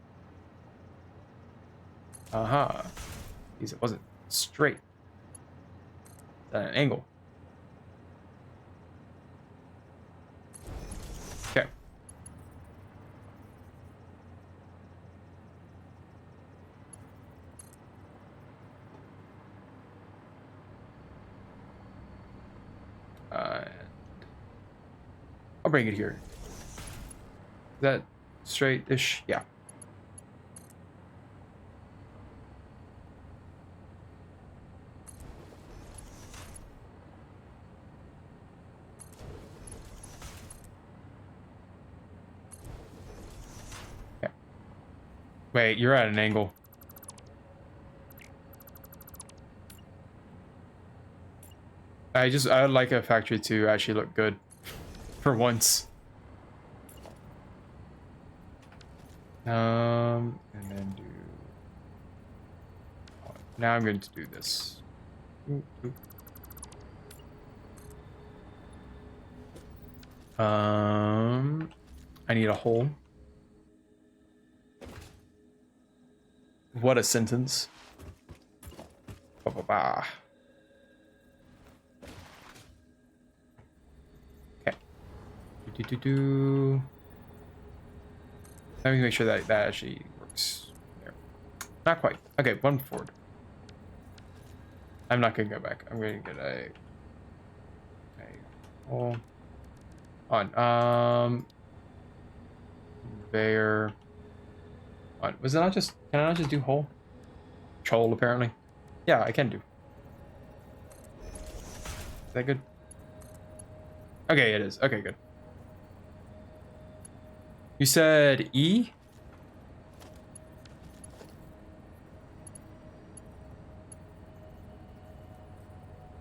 Because it wasn't straight. At an angle. Okay. I'll bring it here. Is that straight-ish? Yeah. Okay. Wait, you're at an angle. I'd like a factory to actually look good for once. And then do. Now I'm going to do this. Ooh, ooh. I need a hole. What a sentence. Bah, bah, bah. Okay. Let me make sure that actually works. There. Not quite. Okay, one forward. I'm not gonna go back. I'm gonna get a hole. On. Conveyor. On. Was it not just? Can I not just do hole? Troll apparently. Yeah, I can do. Is that good? Okay, it is. Okay, good. You said E?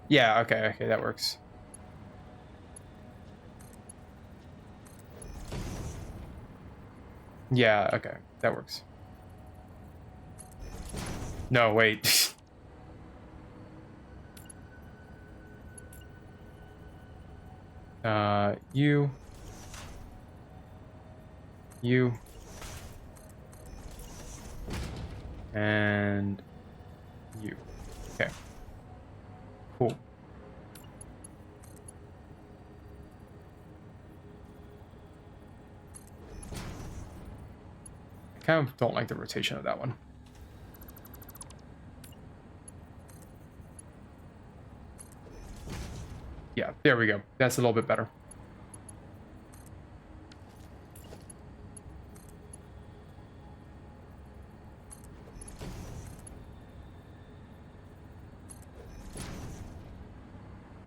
Yeah, okay, that works. Yeah, okay, that works. No, wait. You. And you. Okay. Cool. I kind of don't like the rotation of that one. Yeah, there we go. That's a little bit better.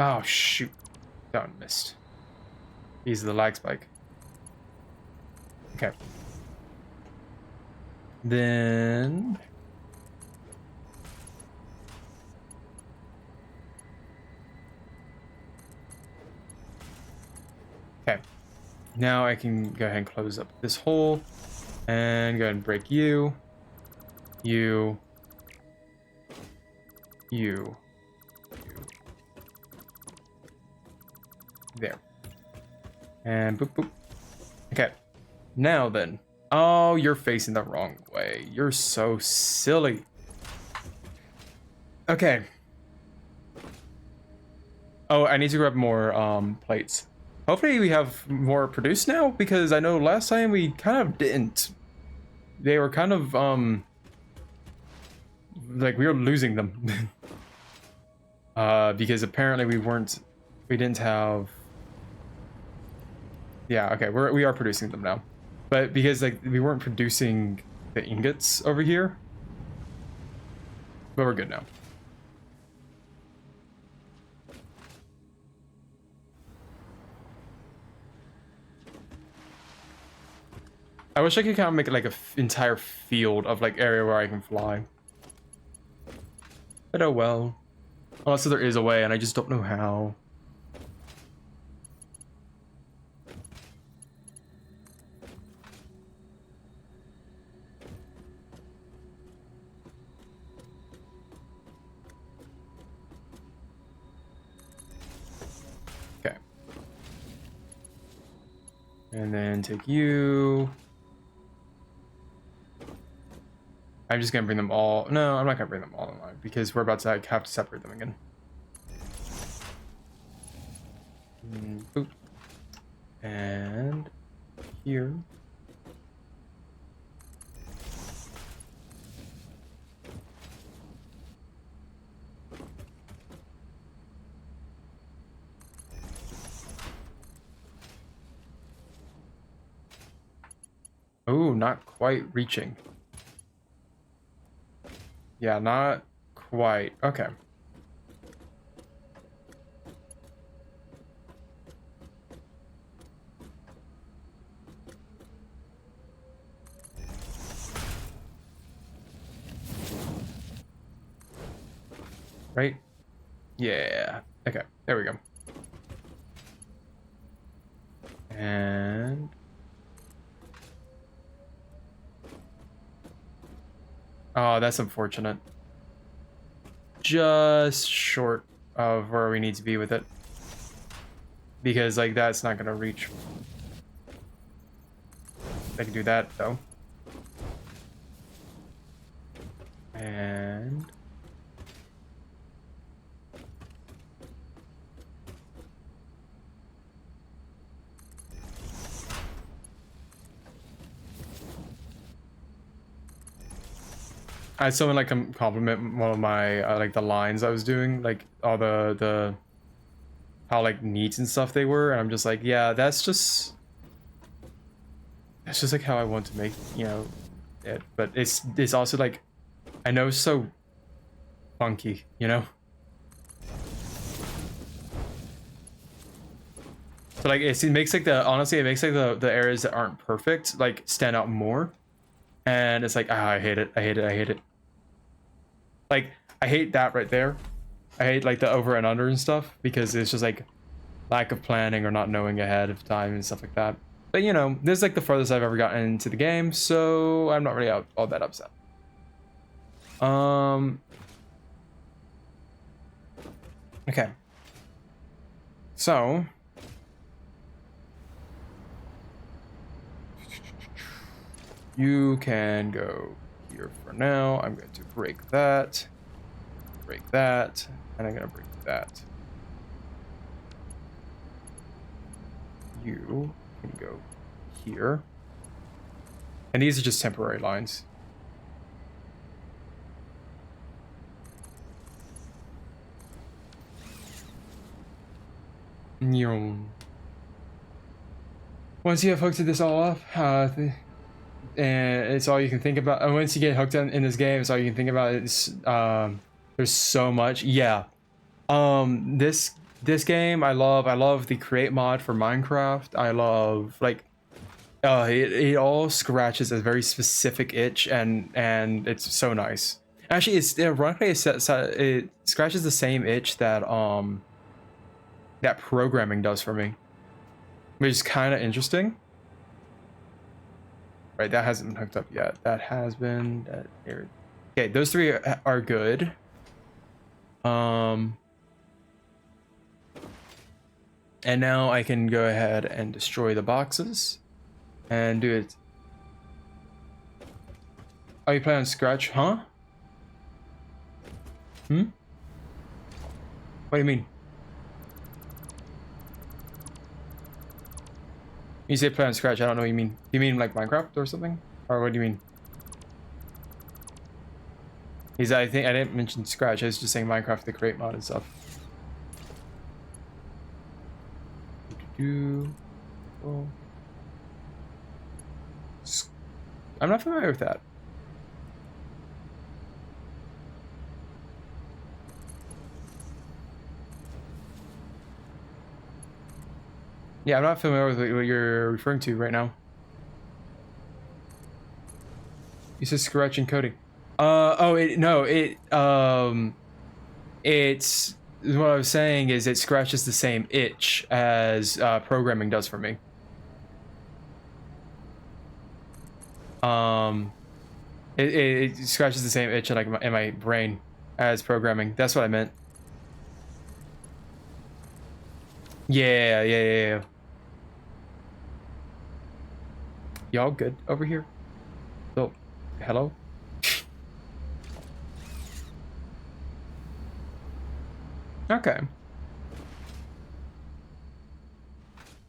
Oh, shoot. That one missed. He's the lag spike. Okay. Then okay. Now I can go ahead and close up this hole and go ahead and break you. You. There. And boop boop. Okay. Now then. Oh, you're facing the wrong way. You're so silly. Okay. Oh, I need to grab more plates. Hopefully we have more produced now, because I know last time we kind of didn't. They were kind of like we were losing them. Because apparently we didn't have. Yeah, okay, we are producing them now. But because like we weren't producing the ingots over here. But we're good now. I wish I could kind of make it like a entire field of like area where I can fly. But oh well. Unless there is a way, and I just don't know how. Okay. And then take you. I'm just gonna bring them all. No, I'm not gonna bring them all in line because we're about to like, have to separate them again. Boop. And here. Oh, not quite reaching. Yeah, not quite. Okay. Right? Yeah. Okay, there we go. And oh, that's unfortunate. Just short of where we need to be with it. Because like that's not gonna reach. I can do that though. And I had someone like compliment one of my like the lines I was doing, like all the how like neat and stuff they were, and I'm just like, yeah, that's just like how I want to make, you know, it. But it's also like I know it's so funky, you know. So like it makes like honestly it makes like the areas that aren't perfect like stand out more, and it's like I hate it, I hate it, I hate it. Like I hate that right there. I hate like the over and under and stuff because it's just like lack of planning or not knowing ahead of time and stuff like that. But you know, this is like the furthest I've ever gotten into the game, so I'm not really all that upset. Okay. So you can go here for now. I'm going to break that, and I'm going to break that. You can go here. And these are just temporary lines. Once you have hooked this all up, and it's all you can think about. And once you get hooked in this game, it's all you can think about. It's there's so much. Yeah. This game I love the create mod for Minecraft. I love like It all scratches a very specific itch, and it's so nice. Actually, it's ironically it scratches the same itch that that programming does for me, which is kind of interesting. Right, that hasn't been hooked up yet. That has been. Okay, those three are good. And now I can go ahead and destroy the boxes and do it. Oh, you play on Scratch, huh? Hmm? What do you mean? You say play on Scratch, I don't know what you mean. You mean like Minecraft or something? Or what do you mean? I think I didn't mention Scratch, I was just saying Minecraft, the create mod and stuff. Oh. I'm not familiar with that. Yeah, I'm not familiar with what you're referring to right now. You said Scratch and coding. It's what I was saying is it scratches the same itch as programming does for me. It scratches the same itch in, like, in my brain as programming. That's what I meant. Yeah. Y'all good over here? Oh, hello? Okay.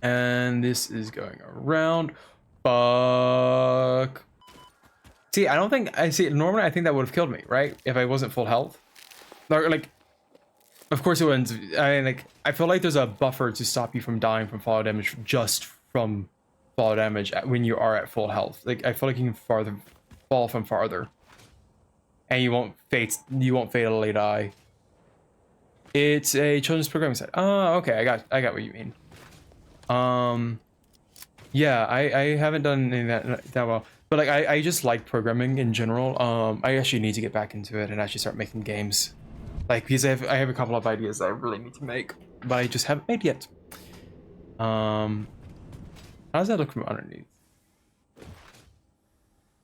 And this is going around. Fuck. See, I don't think I see. Normally, I think that would have killed me, right? If I wasn't full health. Like, of course it wouldn't. I mean, like, I feel like there's a buffer to stop you from dying from fall damage just from fall damage when you are at full health. Like, I feel like you can fall from farther, and you won't fatally die. It's a children's programming site. Oh, okay, I got what you mean. Yeah, I haven't done any of that well, but like I just like programming in general. I actually need to get back into it and actually start making games, like, because I have a couple of ideas that I really need to make, but I just haven't made yet. How does that look from underneath?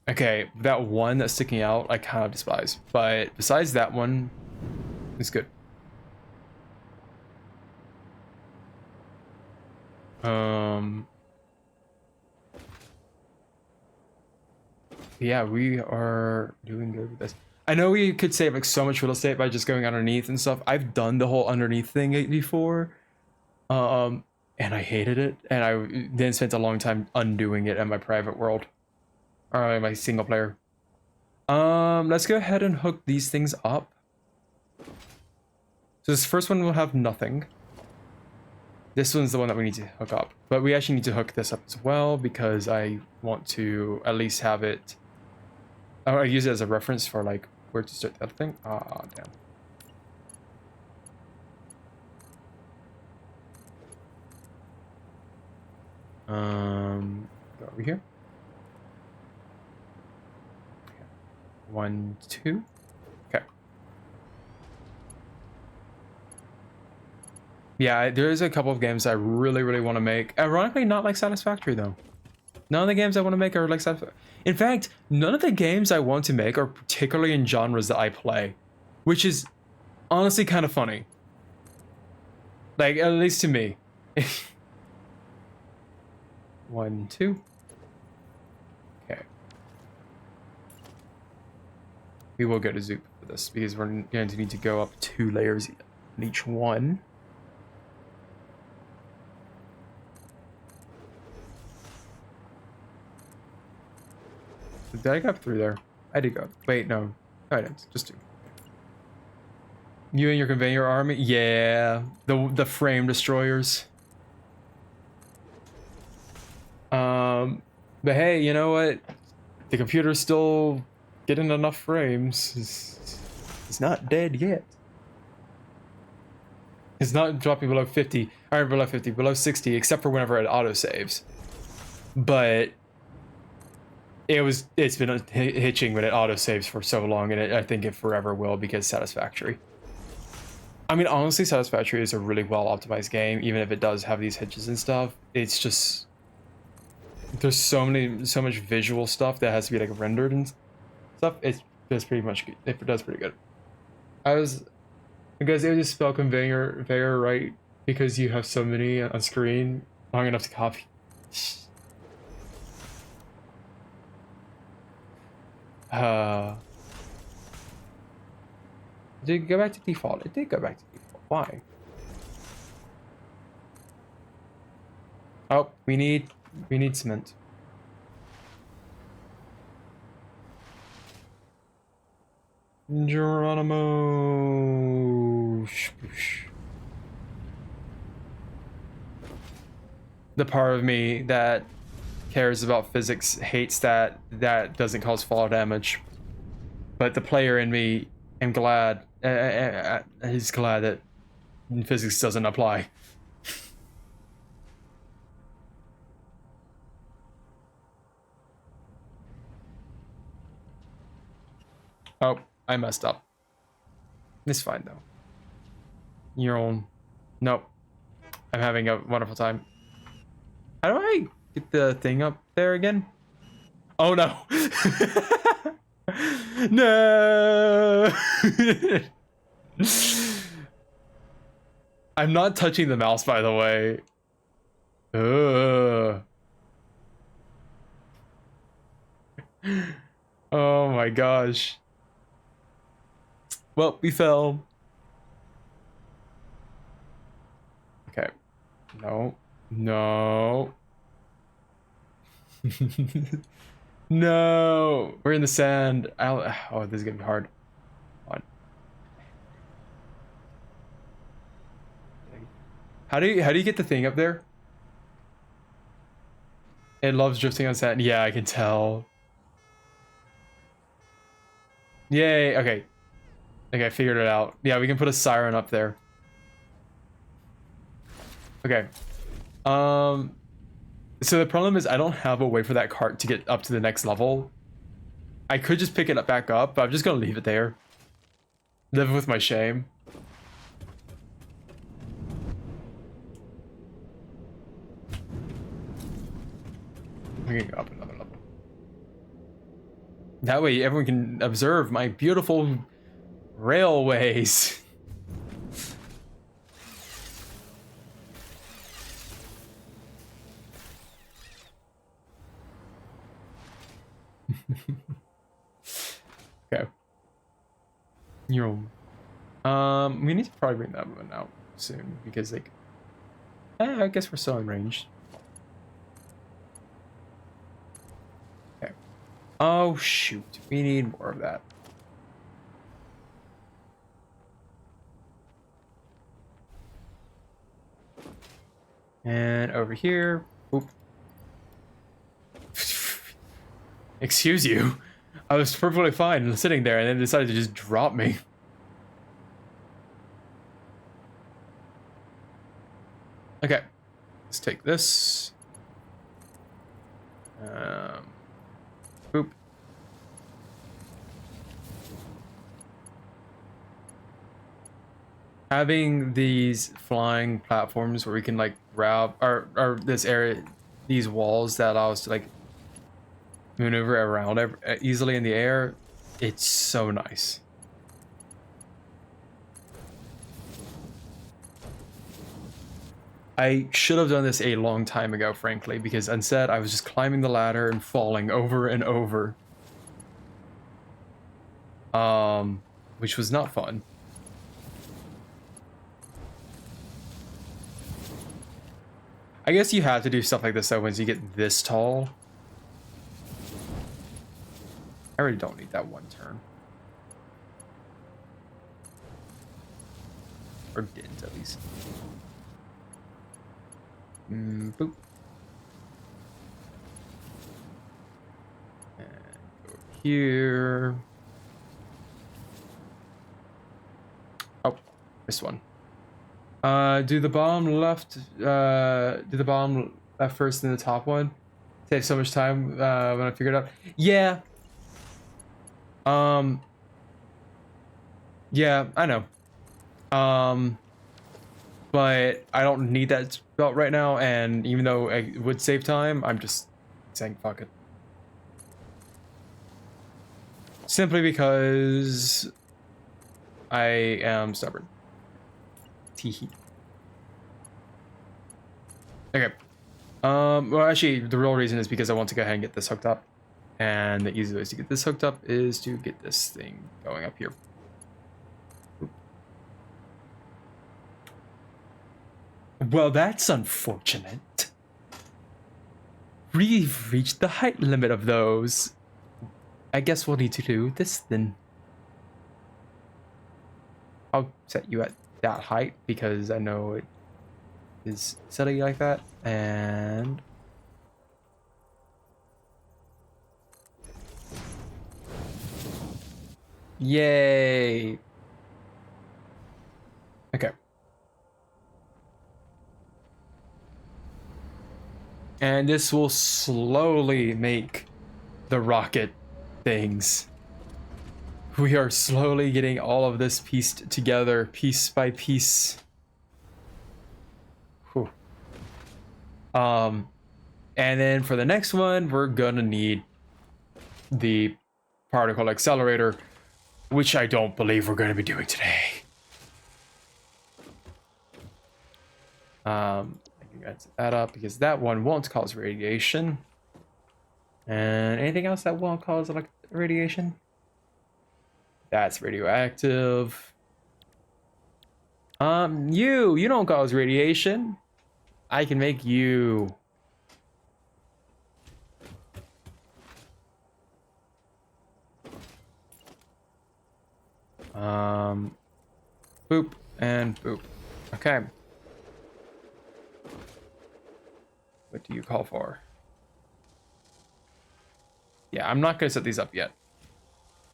Okay, that one that's sticking out I kind of despise, but besides that one, it's good. Yeah, we are doing good with this. I know we could save like so much real estate by just going underneath and stuff. I've done the whole underneath thing before, and I hated it, and I then spent a long time undoing it in my private world, or my single player. Let's go ahead and hook these things up. So this first one will have nothing. This one's the one that we need to hook up, but we actually need to hook this up as well because I want to at least have it. Oh, I use it as a reference for like where to start that thing. Ah, damn. Go over here. 1, 2. Okay. Yeah, there's a couple of games I really want to make. Ironically, not like Satisfactory though. None of the games I want to make are like Satisfactory. In fact, none of the games I want to make are particularly in genres that I play, which is honestly kind of funny. Like, at least to me. 1, 2. Okay. We will go to Zoop for this because we're going to need to go up 2 layers in each one. Did I go up through there? I did go. Wait, no. I didn't. Just 2. You and your conveyor army? Yeah. The frame destroyers. But hey, you know what? The computer's still getting enough frames. It's not dead yet. It's not dropping below 50. Or below 50, below 60, except for whenever it auto saves. but it's been hitching when it auto saves for so long, and I think it forever will because Satisfactory. I mean, honestly, Satisfactory is a really well optimized game, even if it does have these hitches and stuff. It's just there's so much visual stuff that has to be like rendered and stuff. It does pretty much good. It does pretty good. Because it would just spell conveyor right because you have so many on screen long enough to copy. Did it go back to default? It did go back to default. Why? Oh, we need cement. Geronimo. The part of me that cares about physics hates that doesn't cause fall damage, but the player in me am glad. He's glad that physics doesn't apply. Oh, I messed up. It's fine though. Your own. Nope. I'm having a wonderful time. How do I get the thing up there again? Oh no. No. I'm not touching the mouse, by the way. Ugh. Oh my gosh. Well, we fell. Okay. No. No. No. We're in the sand. Oh, this is gonna be hard. On. How do you get the thing up there? It loves drifting on sand. Yeah, I can tell. Yay. Okay. Okay, I figured it out. Yeah, we can put a siren up there. Okay. So the problem is I don't have a way for that cart to get up to the next level. I could just pick it up back up, but I'm just gonna leave it there. Live with my shame. I'm gonna go up another level. That way everyone can observe my beautiful railways. Okay. We need to probably bring that one out soon because like I guess we're still in range. Okay. Oh shoot. We need more of that. And over here. Oop. Excuse you. I was perfectly fine sitting there and then decided to just drop me. Okay. Let's take this. Boop. Having these flying platforms where we can like grab or this area, these walls that allow us to like maneuver around easily in the air, it's so nice. I should have done this a long time ago, frankly, because instead I was just climbing the ladder and falling over and over. Which was not fun. I guess you have to do stuff like this though once you get this tall. I really don't need that one turn. Or didn't, at least. Boop. And go over here. Oh, this one. Do the bottom left first and the top one. Save so much time when I figured it out. Yeah. Um. Yeah, I know. But I don't need that belt right now, and even though it would save time, I'm just saying fuck it. Simply because I am stubborn. Teehee. Okay. Well, actually, the real reason is because I want to go ahead and get this hooked up. And the easiest way to get this hooked up is to get this thing going up here. Well, that's unfortunate. We've reached the height limit of those. I guess we'll need to do this then. I'll set you at that height because I know it is silly like that. And yay. Okay. And this will slowly make the rocket things. We are slowly getting all of this pieced together, piece by piece. Whew. And then for the next one, we're gonna need the particle accelerator, which I don't believe we're gonna be doing today. I can set that up because that one won't cause radiation. And anything else that won't cause like radiation? That's radioactive. You don't cause radiation. I can make you. Boop and boop. Okay. What do you call for? Yeah, I'm not gonna set these up yet.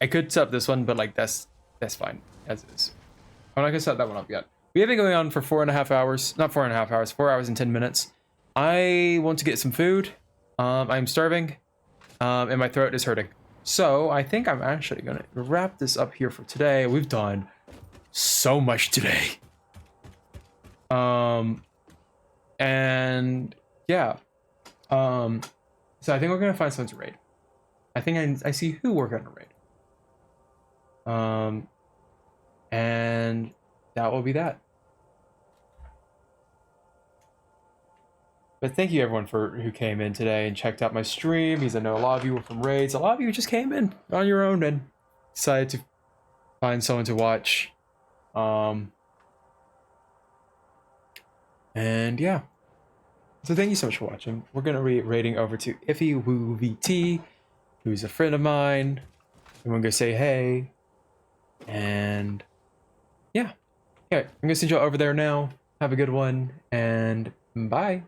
I could set up this one, but like that's fine as is. I'm not gonna set that one up yet. We have been going on for 4.5 hours. Not 4.5 hours, 4 hours and 10 minutes. I want to get some food. I'm starving. And my throat is hurting. So I think I'm actually gonna wrap this up here for today. We've done so much today. And yeah. So I think we're gonna find someone to raid. I think I see who we're gonna raid. And that will be that. But thank you everyone who came in today and checked out my stream, because I know a lot of you were from raids. A lot of you just came in on your own and decided to find someone to watch. And yeah. So thank you so much for watching. We're gonna be raiding over to IffyWooVT, who's a friend of mine. And we're gonna say hey. And yeah. Okay, I'm gonna send you over there now. Have a good one and bye.